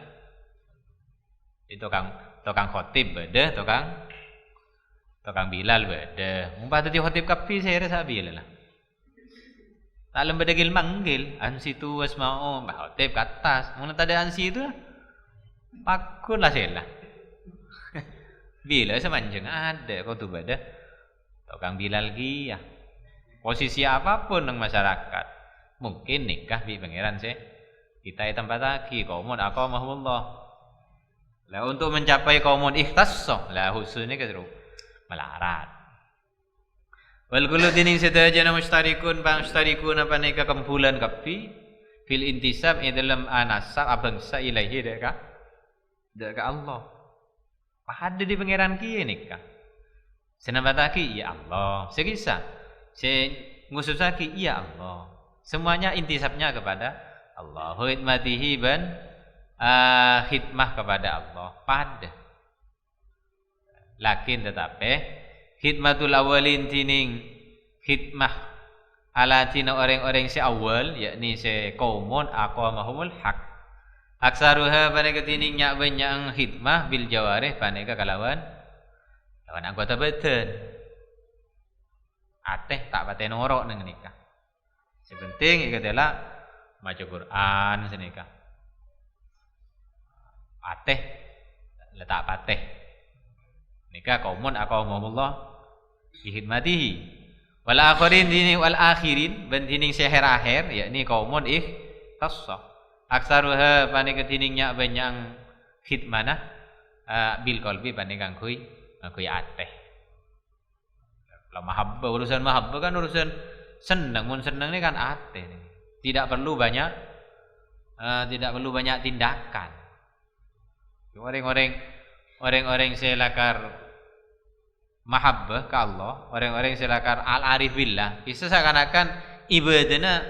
Itu tukang khotib beda, tukang Bilal beda. Umpah tadi khotib kapi saya rasa Bilal lah. Tak lembeda gil manggil, ansi tu asma'u, mbah khotib ke atas. Mun tadi ansi itu pakun lah saya lah. Bila semanjang ada kau tu beda tukang Bilal ya. Posisi apapun ng masyarakat mungkin nikah bi pangeran saya kita tempat lagi kaumun aqamahullah. Lah untuk mencapai kaumun ikhtassah lah khususnya ke melarat. Wal kullu dinin sadajana mustarikun apa nika kumpulan kapi fil intisab dalam anasab abangsa ilahi deka Allah. Ada di pangeran kia nikah. Senabataki ya Allah. Sekisa. Ngususaki ya Allah. Semuanya intisabnya kepada Allah. Khidmatihi ban khidmah kepada Allah. Pada. Lakin tetapi khidmatul awalin tining khidmah ala tina orang-orang si awal yakni si kaumun aqamahumul haq. Aksaruha paneka tining nyak banyak khidmah bil jawarih paneka kalawan anggota badan. Ateh tak paten norok nang nikah. Sepenting iku adalah maca Quran senika. Ateh letak pateh. Nikah kaumun aqamahumullah bi khidmatihi. Wal akhirin dini wal akhirin ben tining seher akhir yakni kaumun ikhtassah. Aksaruha panika tiningnya banyak khidmana bil qalbi bani kang kui ateh. Kalau mahabbah, urusan mahabbah kan urusan senang, mun senang ini kan ateh. Tidak perlu banyak tindakan. Orang-orang selakar mahabbah ke Allah, orang-orang selakar al-arif billah, bisa seakan-akan ibadahnya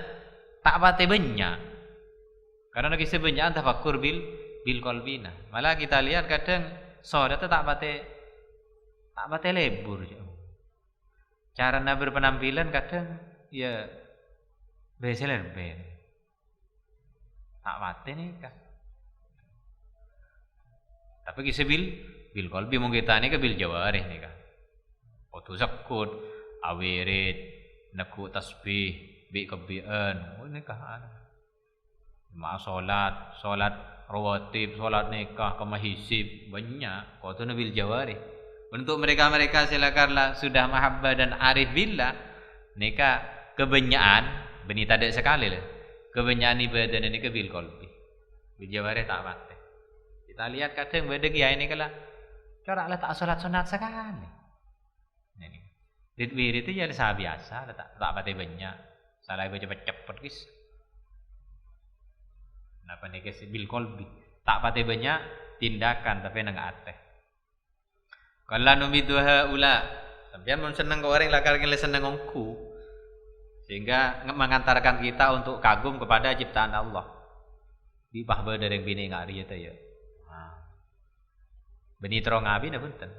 tak pate banyak. Karena lagi sebanyak tafakkur bil qalbina. Malah kita lihat kadang salat tak pate lebur. Cara berpenampilan kadang ya biasa lebih. Tak pate nih kan. Tapi kisah bil qalbi mung kita ni ke bil jawarih ni kan. Otu zakut, awirid, naku tasbih, bi kebian. Oh ni kan. Ma salat rawatib, salat nikah, kemahisib banyak. Kau tu bil jawarih. Untuk mereka-mereka silakanlah sudah mahabbah dan arif billah, nikah kebanyakan beni tak ada sekali lah. Kebanyakan ibadah ni ke bil qalbi. Bil jawarih tak pate. Kita lihat kadang beda kiai ini kala coraklah tak solat sekali. Ini. Wirid itu jadi sah biasa, tak pati banyak. Salah baca cepet guys. Napa nih guys bil qalbi. Tak pati banyak tindakan tapi nang ateh. Kalau numiduha ula, sampean mun seneng ke orang lakar kele seneng ngku. Sehingga mengantarkan kita untuk kagum kepada ciptaan Allah. Di bahwa dari bini ngari itu ya. Beni terong abi na punten.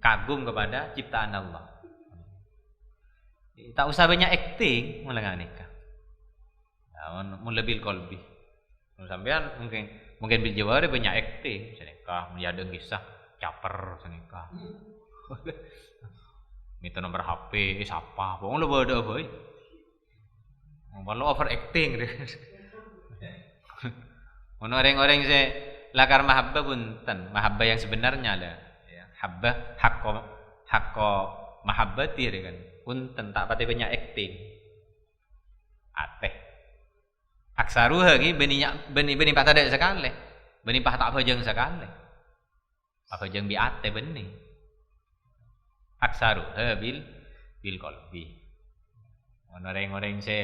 Kagum kepada ciptaan Allah. Tak usah banyak acting mulangan nikah. Mun lebih qalbi. Sampean mungkin bil jawari banyak acting, nikah menjadi kisah caper nikah. Minta nomor HP siapa? Wong lu bodoh boy. Kalau over acting. Mun orang-orang saya lakar mahabbah punten, mahabbah yang sebenarnya lah ya. Habbah hakko mahabbati kan. Punten tak pati banyak acting. Ateh. Aksaruha ki beni pak tak ada sekali. Beni pak tak bajeng sekali. Apa jeng bi ateh beni. Aksaruha bil qalbi. Orang-orang se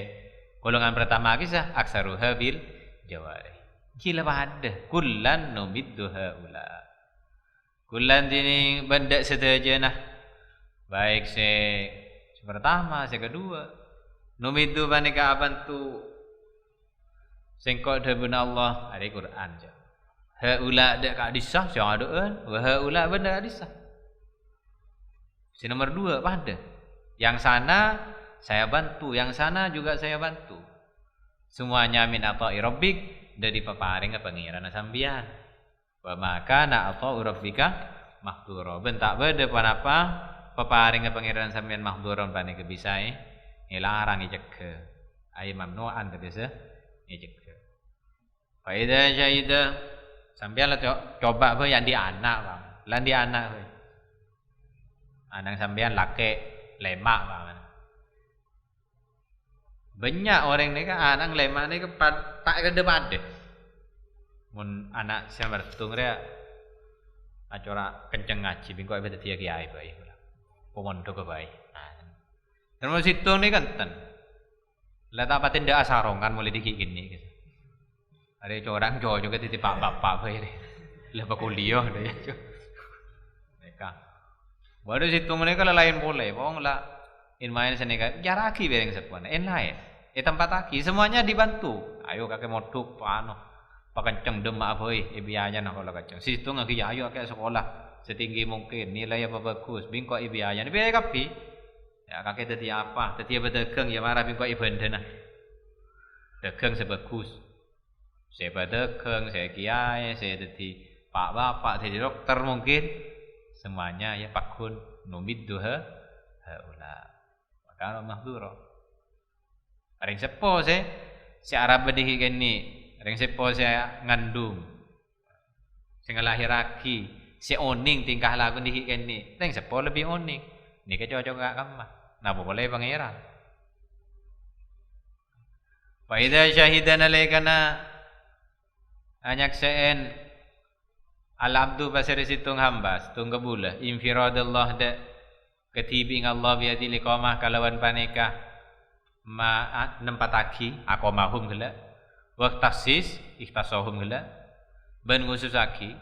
golongan pertama kisah aksaruha bil jawarih. Gila pada kullan numiddu haula. Kullan ini benda sedaja nah. Baik pertama, kedua. Numiddu banika bantu sengkok debun Allah ada Quran je. Haula dak ka disah siang adeun, wa haula benda disah. Si nomor 2 pada. Yang sana saya bantu, yang sana juga saya bantu. Semuanya min ata'i rabbik. Dari peparing ke pengiran sambian. Wa maka na atau rabbika mahdura. Bentak beda panapa peparing ke pengiran sambian mahduron pane kebisai ngilarang ijeke. Ai mamnuan kabisa ijeke. Fa idza jaida sambian lah coba be yang di anak bang. Lan di anak be. Anang sambian laki lemak bang. Banyak orang ni kan anak lemak ni ke tak ke depan deh. Mun anak saya bertung dia acara kenceng ngaji bingko ibu dia kiai bayi. Pemondo ke bayi. Dan mun situ ni kan ten. Lah tak paten dak asarong kan mulai dikit gini gitu. Ada orang jo juga titip bapak bayi. Lah kuliah dia. Mereka. Baru situ mereka lain boleh. Wong lah in main senega jaraki bereng sepuan. En lain. Tempat aki semuanya dibantu. Ayo kakek moduk pano. Pakenceng demak boy, biayanya nak kalau kenceng. Situ ngaki ayo kakek sekolah setinggi mungkin, nilai apa bagus, bingko biayanya. Biaya kapi. Ya kakek tadi apa? Tadi berdagang ya marah bingko ibandana. Dagang sebagus. Saya berdagang, saya kiai, saya tadi pak bapak, jadi dokter mungkin. Semuanya ya pakun numidduha haula. Maka mahdura. Ring sepo si Arab bedihi gini, ring sepo saya ngandung, si ngelahiraki, si oning tingkah laku dihi gini, ring sepo lebih oning, ni cocok gak kamu, napa boleh pangeran. Faida syahidan alaikana anyakseen Al-abdu pasir situng hamba, situng kebulah. Infiradallah da ketibing Allah biadil iqamah kalawan paneka ma nempataki aqamahum gela. Wa taksis ikhtasahum gela. Ben khususaki.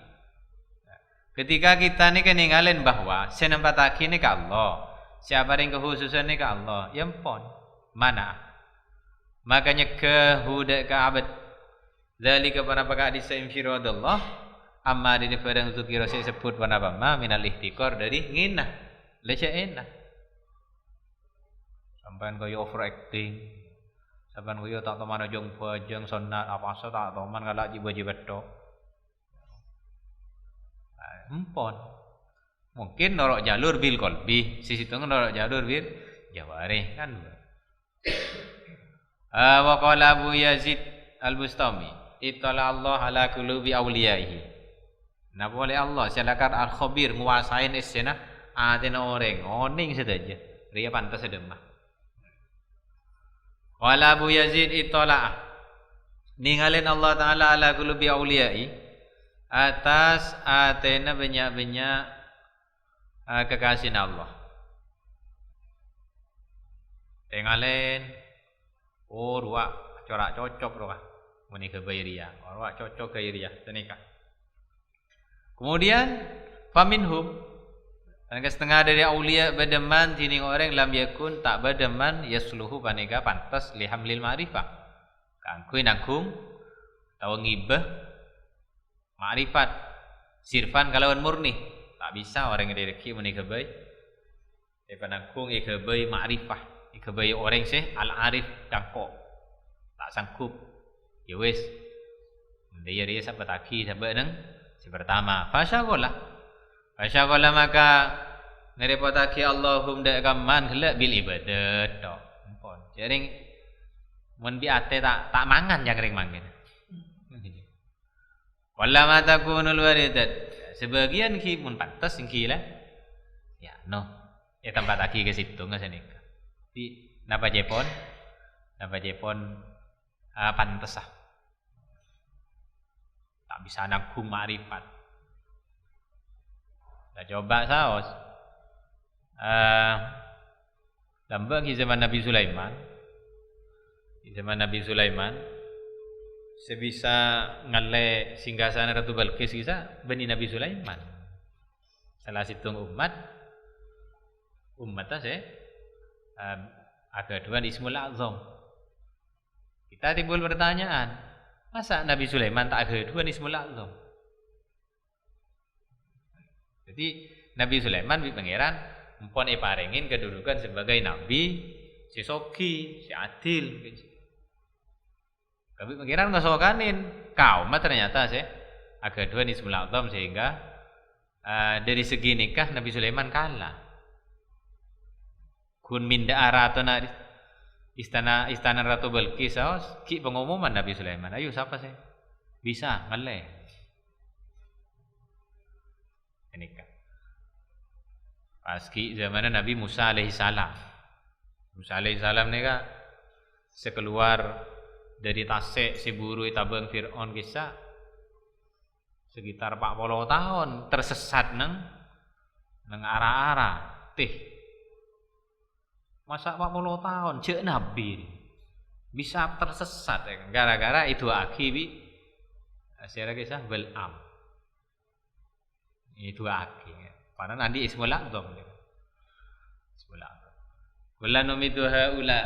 Ketika kita ni keningalin bahwa senempataki ni ke Allah. Siapa yang kekhususan ni ke Allah? Ya ampun. Mana? Makanya kehudak ke abad. Zalika pada pakak disa infiradallah. Amma di depan untuk kira saya sebut pada bama minal ihtikar dari nginah, leceh enak. Sampai kau overacting, sampai kau tak teman ajong pajang sonat apa so tak teman kalau jiwa betul. Empon, mungkin norok jalur bil kolbi, sisi tengah norok jalur bil jawari kan. Waqala Abu Yazid Al-Bustami, ittala Allah ala qulubi awliyaihi. Nah boleh Allah silakan al-khabir nguasain esena aten orang oning saja dia pantas sedemah. Wala Abu Yazid itola'ah ningalin Allah Ta'ala ala qulubi awliyai atas atena banyak-banyak kekasihan Allah. Tingalin ruak corak cocok ruak muni ke bayriah ruak cocok ke bayriah tenika. Kemudian faminhum dan setengah dari aulia badaman tining orang lam yakun tak badaman yasluhu panega pantas lihamlil ma'rifah. Kangkui nangkung tahu ngibah ma'rifat sirfan kalawan murni tak bisa orang yang direki muni kebai. Depan nangkung kebai ma'rifah, kebai orang sih al-arif dangko. Tak sanggup. Ya wis. Dia sampai taki sampai nang pertama, fasyagolah maka ngerepotaki Allahum dak kaman gelak bil ibadat tok. Ampun. Jaring mun bi ate tak mangan jangring mangkin. Walla ma takunul waridat. Sebagian ki mun pantes ki lah. Ya no. Ya tempat aki ke situ ngasenik. Di napa jepon? Napa jepon pantes ah. Tak bisa nanggung ma'rifat. Kita coba saos. Lambang di zaman Nabi Sulaiman. Di zaman Nabi Sulaiman sebisa ngale singgasana Ratu Balqis kisah bani Nabi Sulaiman. Salah situng umat saya agak dua Ismul Azam. Kita timbul pertanyaan. Masa Nabi Sulaiman tak ada dua Ismul Azam? Jadi Nabi Sulaiman bi pangeran empon parengin kedudukan sebagai nabi, si soki, si adil. Tapi pangeran ngasokanin kaum ternyata agak dua Ismul Azam sehingga dari segi nikah Nabi Sulaiman kalah. Kun minda aratona istana Ratu Balqis ki pengumuman Nabi Sulaiman. Ayo siapa sih? Bisa ngale. Ini kan. Pas ki zaman Nabi Musa alaihi salam. Musa alaihi salam ni kan sekeluar dari Tasik si buru itabang Fir'aun kisah sekitar 40 tahun tersesat nang arah-arah. Masa 40 tahun cek Nabi bisa tersesat ya. Gara-gara itu akibi secara kisah Bal'am. Itu aki. Padahal nanti Ismul Azam. Ismul Azam. Wala numidu haula.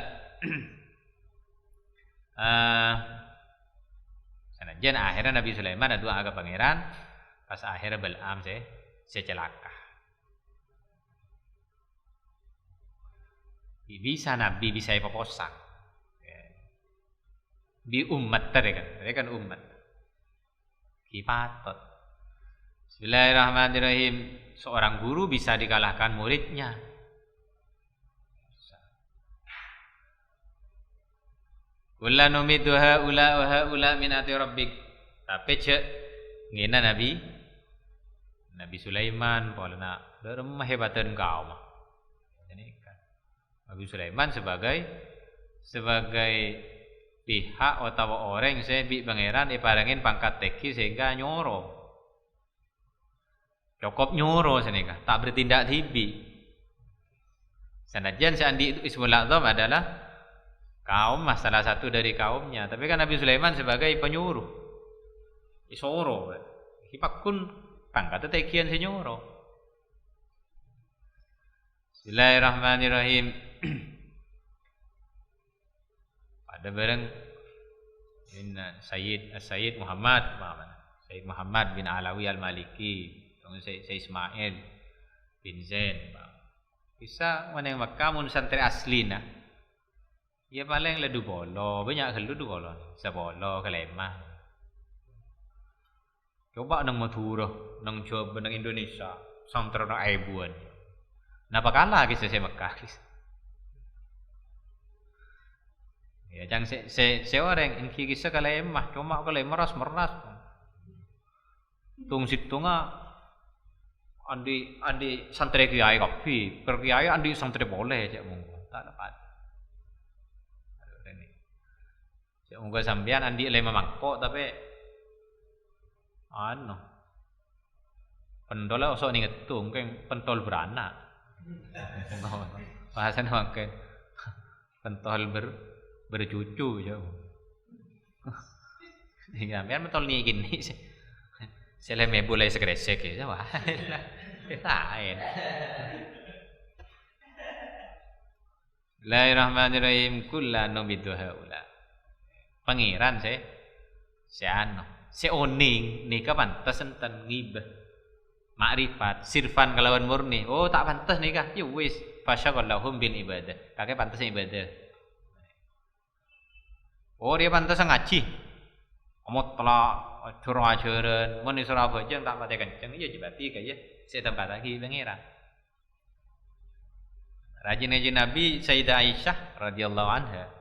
Sanajan akhirnya Nabi Sulaiman ada doa ke pangeran, pas akhirnya Bal'am secelaka. Bisa Nabi bisa ipoposak. Di umat mereka kan umat. Kipatot. Bismillahirrahmanirrahim. Seorang guru bisa dikalahkan muridnya. Wala numidu haula wa haula min ati rabbik. Tapi cek ngena Nabi Sulaiman polna derem hebatan kau mah. Nabi Sulaiman sebagai pihak atau orang yang bi pangeran iparengin pangkat teki sehingga nyoro. Cukup nyuruh senika, tak bertindak tibi. Sanajan si Andi itu Ismul A'zam adalah kaum, salah satu dari kaumnya. Tapi kan Nabi Sulaiman sebagai penyuruh. Isoro. Hipakun pangkat tekian si nyuruh. Bismillahirrahmanirrahim. Pada bareng Sayyid Muhammad bin Alawi Al-Maliki, Sayyid Ismail bin Zain. Bisa mana yang Makkah mun santri aslina. Ya paling ledu bolo, banyak helu du bolo. Sabolo kelemah. Coba nang Madura, nang coba nang Indonesia, santri nang aibuan. Napa kalah kisah saya Makkah. Ya jangan se orang yang kisah kelemah, cuma kelemah ras meras. Tung situnga andi santri kiai kopi, kiai andi santri boleh cak monggo, tak dapat. Cak monggo sampean andi lema mangkok tapi pentol osok ning ngetung keng pentol beranak. Bahasane mangke pentol bercucu cak. Hingga sampean pentol ni gini sih. Saya lem boleh segresek ya, wah. Lain. Bismillahirrahmanirrahim. Kullanu biduhaula. Pangeran se oning nika pantes enten ngibah. Makrifat, sirfan kelawan murni. Oh, tak pantes nikah. Ya wis, fasyaqallahum bil ibadah. Kakek pantes ibadah. Oh, dia pantes ngaji. Mutlak curang-curang, mun Surabaya tak pati kenceng, iya jebati kaya saya tempat lagi pangeran. Rajin Nabi Sayyidah Aisyah radhiyallahu anha.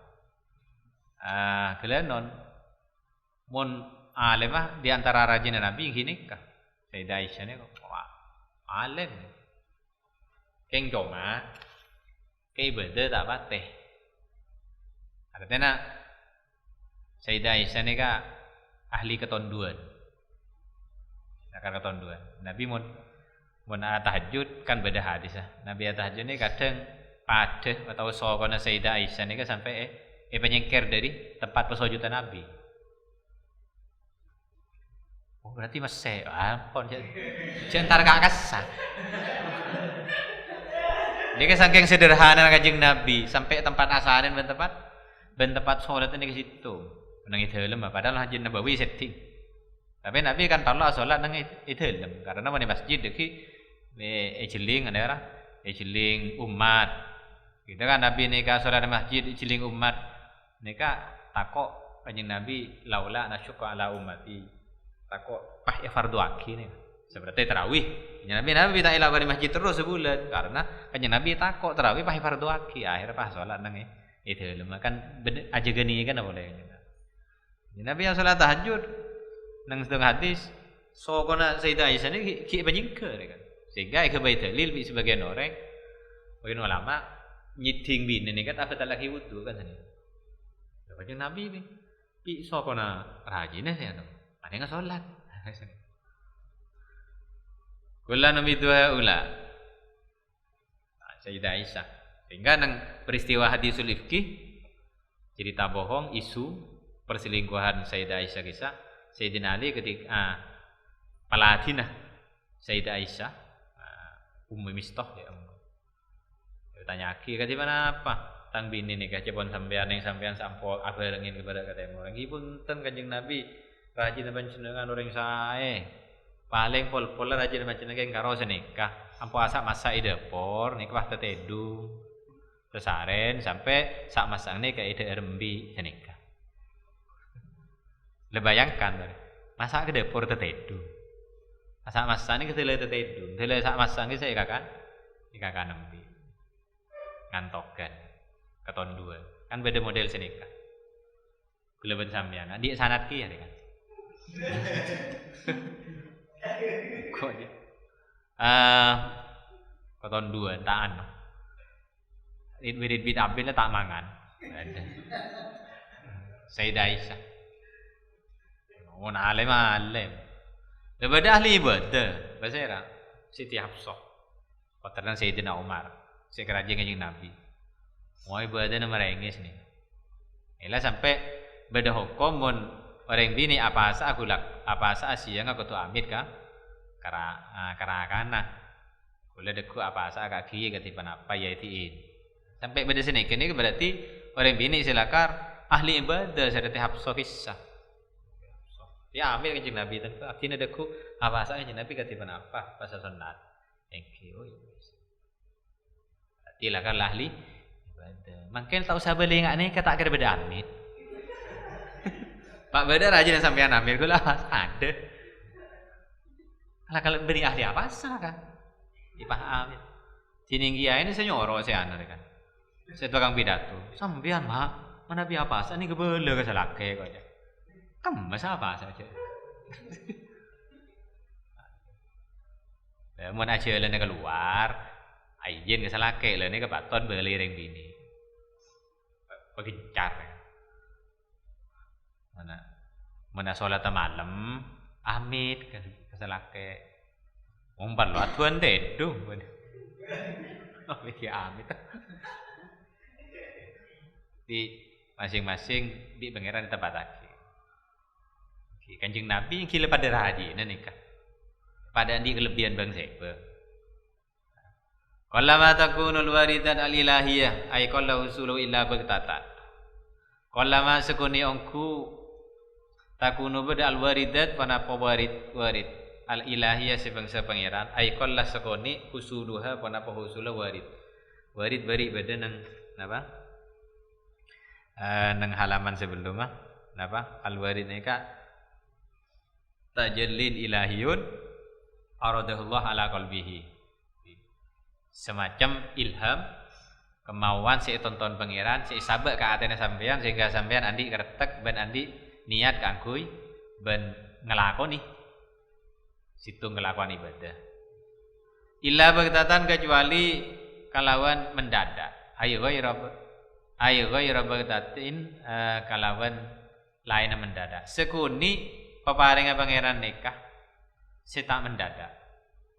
Kelenon mun alimah di antara rajin Nabi gini kah? Sayyidah Aisyah ni kok alim. Keng jonga, ke ibadah tak pati. Artinya Sayyidah Aisyah ni kah ahli ketonduan. Nakar ketonduan. Nabi mun tahajud kan beda hadis ah. Nabi tahajud ni kadang padeh atau sokona Sayyidah Aisyah ni kan sampai penyingkir dari tempat persujudan Nabi. Oh berarti masih ampun jentar gak kesah. Dia kan saking sederhana kanjeng Nabi sampai tempat asarin ben tempat sholat ni ke situ. Nang idhelem padahal Haji Nabawi setting. Tapi Nabi kan parlo salat nang idhelem karena di masjid deki ejeling daerah ejeling umat. Kita kan Nabi nika salat di masjid ejeling umat nika takok kanjeng Nabi laula nasyqa ala ummati. Takok pah ya fardu aki nih. Seperti tarawih. Nabi tak ilawa di masjid terus sebulan karena kanjeng Nabi takok tarawih pah fardu aki. Akhirnya pah salat nang idhelem kan aja geni kan boleh. Nabi yang salat tahajud nang setengah hadis sokona Sayyidah Aisyah ni ki penyingkir kan. Sehingga kebaik dalil sebagian orang bagian ulama nyiding bini ni kan apa tak lagi wudu kan sana. Baca Nabi ni pi sokona rajin sih anu. Ada yang salat. Kullu bidua ula. Sayyidah Aisyah. Sehingga nang peristiwa hadisul ifki cerita bohong isu perselingkuhan Sayyidah Aisyah kisah Sayyidina Ali ketika Paladinah Sayyidah Aisyah Ummu Mistah ya tanya aki kata mana apa tang bini nih kacipon sampean yang sampean sampo abarengin kepada kata orang ibun ten kanjeng Nabi rajin panjenengan orang sae paling pol rajin panjenengan karo senikah ampo asak masak ide dapur nikah tetedung tesaren sampai sak masang nih kayak ide rembi senikah. Lebayangkan masak ke dapur tetedu. Masak ni ketele tetedu. Tele sak masang ki saya ikakan nembi. Ngantokan ketonduan. Kan beda model senika. Keleben sampean. Di sanad ki ya kan. Kok dia. Ketonduan tak anu. Wirid abdine tak mangan. Sayyidah Aisyah. Mun alim. Daripada ahli ibadah, bahasa Arab. Siti Hafsah. Paternan Sayyidina Umar. Sekeraja Kanjeng Nabi. Mau ibadah merengis nih. Ela sampai beda hukum mun orang bini apa asa aku siang aku tu amit ka karakana. Kula deku apa asa kaki ketipan apa ya itiin. Sampai beda sini kini berarti orang bini silakar ahli ibadah Sayyidati Hafsah kisah. Ya ambil Kanjeng Nabi tentu akhirnya deku apa asa Kanjeng Nabi ketipan apa pas sunat. Thank you. Berarti lah kan ahli ibadah. Mungkin tak usah beli ngak ni kata kira beda amit. Pak Badar aja yang sampean ambil gula ada. Kalau beri ahli apa sah kan? Dipahami. Sini kia ini saya nyoro saya anak kan. Saya tukang pidato. Sampean mak mana bi apa sah ni kebele ke selake kau aja. Kamu masa apa saja. Mau aja lene keluar, izin ke selake lene ke baton beli ring bini. Pegencar. Mana sholat malam amit ke selake umpan lo atuan teduh oh mikir amit di masing-masing di pangeran tempat lagi Kanjeng Nabi yang kira pada raji nikah pada di kelebihan bangsa qallama takunul waridat al-ilahiyah ay qalla usulu illa baghtatan qallama sekuni ongku takunu beda al-waridat panapa warid al-ilahiyah sebangsa pangeran ay qalla sekuni usuluha panapa usula warid bari beda nang napa nang halaman sebelum napa al-warid ni ka tajallin ilahiyun aradahullah ala qalbihi semacam ilham kemauan si tonton pangeran si sabak ka atene sampean sehingga sampean andi kretek ben andi niat kangkui ben ngelakoni situ ngelakuan ibadah illa baghtatan kecuali kalawan mendadak ayo ghairu baghtatin kalawan lain mendadak sekuni peparingan pangeran nikah tak mendadak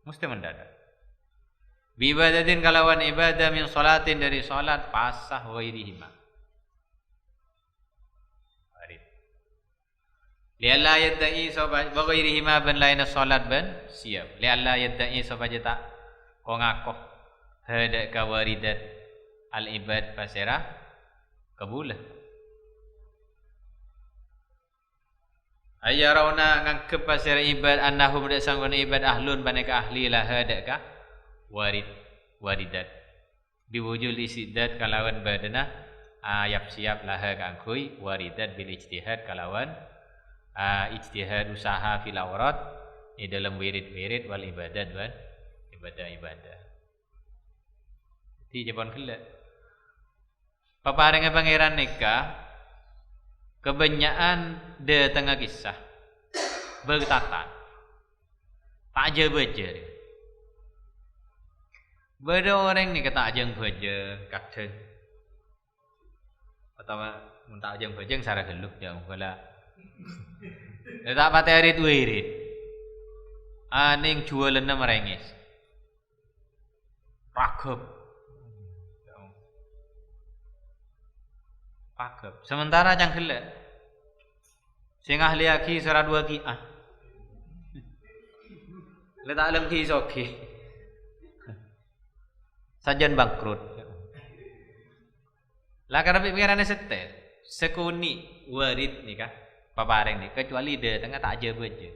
mesti mendadak bibadatin kalawan ibadah min salatin dari salat pasah ghairihima lialla yadda'i sobat bagairihima ban lain salat ban siap lialla yadda'i sobat tak ko ngakoh hada kawaridat al ibad pasera kabulah ayarawna ngangkep pasera ibad annahum dak sanggon ibad ahlun baneka ahli lah hada ka waridat biwujul isidat kalawan badana ayap siap lah kangkui waridat bil ijtihad kalawan ijtihad usaha fil awrat di dalam wirid-wirid wal ibadat wal ibadah. Di Jepang kela. Paparingan pangeran nikah kebanyakan de tengah kisah bertatan. Tak aja baca. Beda orang ni kata ajeng baca kata. Pertama minta ajeng baca sara geluh dia mula tak patah wirid aning jualan merengis ragep sementara canggelak sing ahli aki surat dua ki le tak alam ki soki sajan bangkrut lah karena pikirannya setel sekuni warid ni kah paparing ni kecuali dia tengah tak aja baca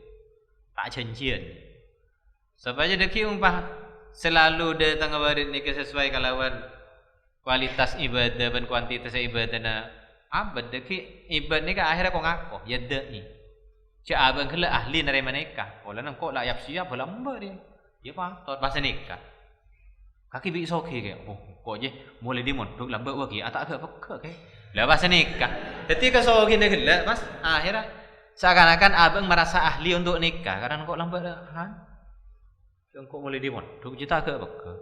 tak janjian supaya deki umpah selalu dia tengah warid ni sesuai kalawan kualitas ibadah dan kuantitas ibadah na abad deki ibadah ni ka akhirnya kau ngaku ya dei cak abang kela ahli nerima nikah olah nang kok layak siap lamba dia ya pak tot bahasa nikah kaki bi soki ke kok je mulai dimondok lamba wagi tak agak peka ke lah bahasa nikah. Jadi kesogi ni gelak mas, akhirnya seakan-akan abang merasa ahli untuk nikah karena kok lambat dah. Kok mulai dimondok kita agak peka.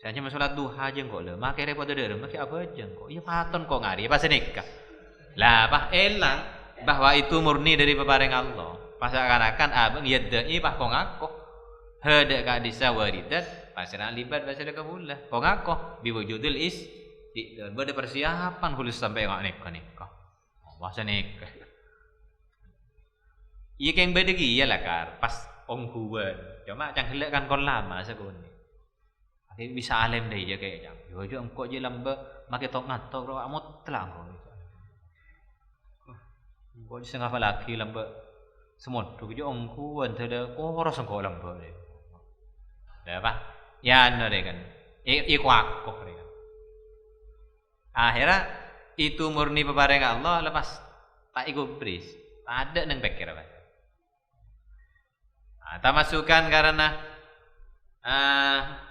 Saya cuma solat duha aja kok le, makai repot deh, makai apa aja kok. Ya paton kok ngari bahasa nikah. Lah bah elang bahwa itu murni dari peparing Allah. Pas seakan-akan abang yadai bah kok ngaku Hada ka disa waridat pasana libat pasana kabula. Kok ngakoh biwujudil is bade persiapan hulus sampai nikah. Bahasa nikah. Iya keng bade giya lah kar pas ongkuan. Cuma cang helak kan kon lama sakun. Tapi bisa alim deh ya kayak jam. Yo jo engko je lambe make tok ngatok ro amot telang kok. Engko je sengah lagi lambe semut tu jo ongkuan tada koros engko lambe. Dah apa? Ya no deh kan. Iku aku kan. Akhirnya itu murni pebareng Allah lepas tak igubris. Ada nang pikir apa? Tak masukkan karena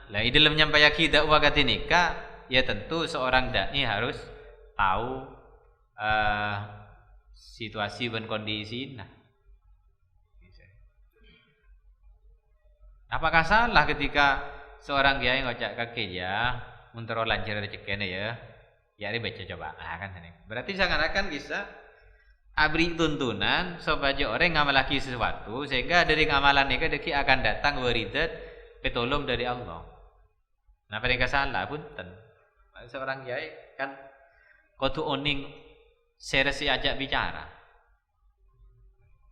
lah di dalam nyampai akidah wagat nikah ya tentu seorang dai harus tahu situasi dan kondisi. Nah, apakah salah ketika seorang kiai ngocak kaki ya untuk lancar rezekinya ya? Ya ini baca coba. Kan berarti seakan-akan bisa abri tuntunan supaya orang ngamalaki sesuatu sehingga dari ngamalan ini deki akan datang waridat petolong dari Allah. Nah, mereka salah punten. Seorang kiai kan kudu oning seresi ajak bicara.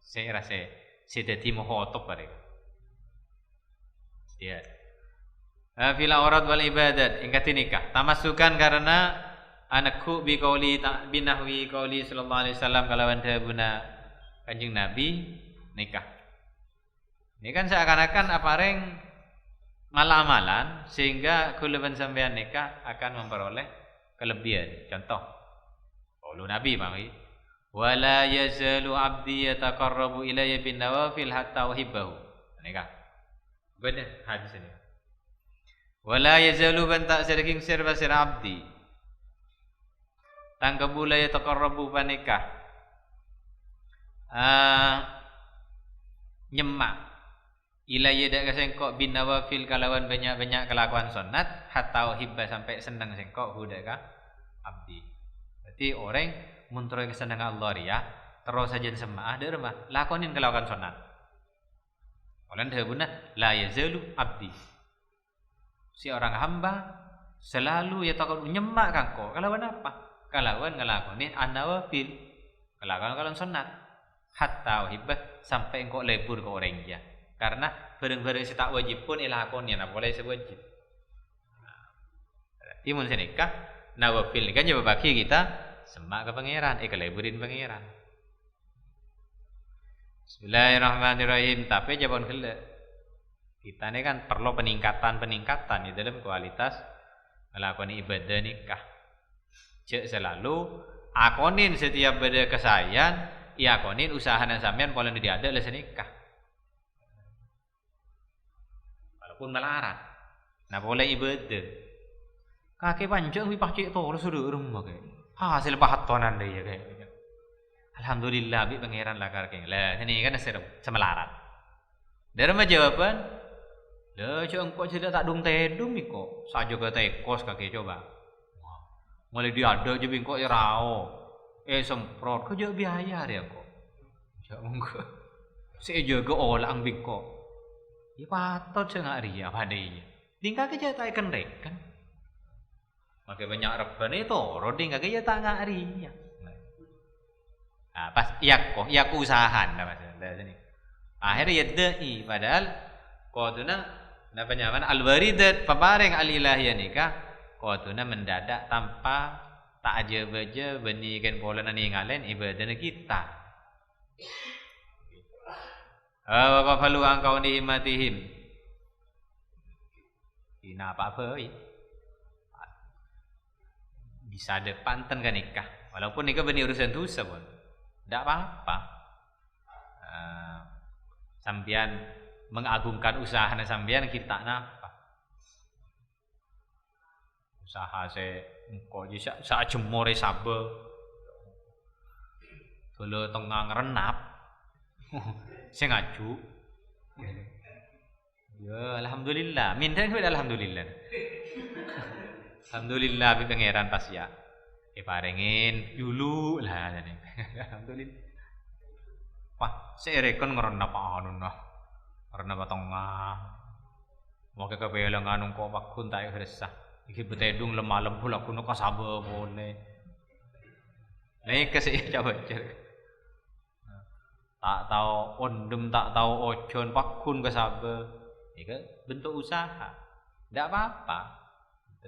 Saya rasa dadi mukhotop mereka. Ya. Fil aurat wal ibadat ingkat nikah. Tamasukan karena anakku bi qauli binahwi qauli sallallahu alaihi wasallam kalawan dawuhna Kanjeng Nabi nikah. Ini kan seakan-akan apareng malam-malam sehingga kulaban sampean nikah akan memperoleh kelebihan. Contoh qaulu Nabi mami wala yazalu abdi yataqarrabu ilayya bin nawafil hatta uhibbahu. Nikah. Benar hadis ini. Wala yazalu banta sirking sirba sir abdi tangkabula yataqarrabu panikah nyemak ilayya dak sengkok bin nawafil kalawan banyak-banyak kelakuan sunat hatta uhibba sampai senang sengkok hudaka abdi. Berarti orang mun terus kesenang Allah ya terus saja semaah de rumah lakonin kelakuan sunat. Olen dahuna la yazalu abdi. Si orang hamba selalu ya takut nyemak kangko kalawan apa? Kalawan ngelakonin an-nawafil. Kalawan sunat. Hatta uhibah sampai engkau lebur ke orang dia. Karena bareng-bareng si tak wajib pun ilakon ya boleh sewajib. Berarti mun senikah nawafil kan coba bagi kita semak ke pangeran, keleburin pangeran. Bismillahirrahmanirrahim. Tapi jawabon kele. Kita ini kan perlu peningkatan di dalam kualitas ngelakoni ibadah nikah. Cek selalu akonin setiap beda kesayan, iya akonin usaha dan sampean pola diada oleh senikah. Walaupun melarang. Nah boleh ibadah. Kakek panjang wi pacik tol sudah rumah kayak. Hasil pahatonan deh ya kayak. Alhamdulillah bi pangeran lah kakek. Lah ini kan semelarat. Dari mana jawaban? Dah cak engkau cerita tak dung tedum iko. Saja ke tekos kakek coba. Mulai diada je bingkok ya rao. Semprot kerja biaya dia kok. Jak monggo. Saya jaga olang bingkok. Ya patut sengak ria padanya. Tinggal kerja tak ikan rek kan. Makai banyak reban itu roding kerja tak ngak ria. Nah, pas iya ku usahaan dah maksudnya sini. Akhirnya ya dai padahal qaduna napa nyaman al-waridat papareng al-ilahiyah nikah qaduna mendadak tanpa tak aja baja benikan pola ningalen ibadah kita. Wa qafalu angkau ni'matihim. Ina apa-apa bisa depan kan nikah. Walaupun nikah benih urusan dosa pun. Tidak apa-apa. Sambian mengagungkan usaha sambian kita napa? Usaha saya engko sak jemore sabe. Dolo tengah ngerenap. Saya ngaju. Ya alhamdulillah, minta alhamdulillah. Alhamdulillah bi pangeran pas ya. Parengin dulu lah jane. Alhamdulillah. Wah, saya rekon ngerenap anu nah. Karena tengah Maka kepelang anong ko bakun tayo resah. Iki betedung lemah lempuh lah kuno kasaba boleh. Nih kasih coba cer. Tak tahu ondem tak tahu ocon pakun kasaba. Ini bentuk usaha. Tidak apa-apa.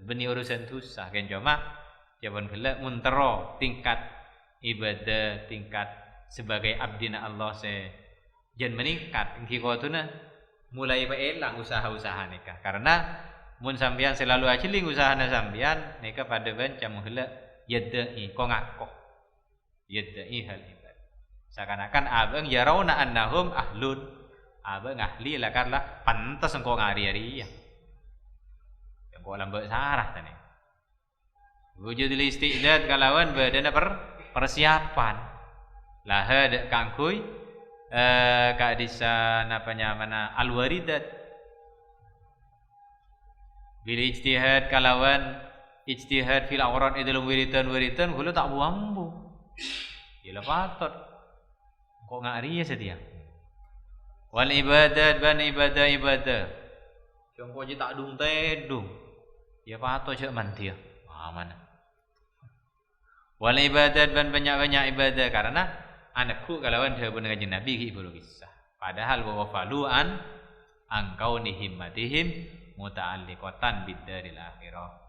Benih urusan susah kan cuma jawaban gelak muntero tingkat ibadah tingkat sebagai abdina Allah se jan meningkat engki kau tu na mulai elang usaha-usaha nikah karena mun sambian selalu aciling usaha na sambian nikah pada bancam gelak yadai kau ngakoh yadai hal ibadah seakan-akan abang yarawna annahum ahlun abang ahli lah karena pantas engkau ngari-ari ya yang kau lambat sarah tadi wujud istidad kalawan badana persiapan lah had kangkui keadisan apanya mana alwaridat bila ijtihad kalawan ijtihad fil awran idul wiritan hulu tak buambu ya patut kok ngari ya setia wal ibadat ban ibadah yang kau je tak dung tedung ya patut cak mantia mana wal ibadat ban banyak-banyak ibadah karena anakku kalawan dia dengan Nabi ki ibu kisah padahal wa faluan angkau nihimmatihim muta'alliqatan bid daril akhirah.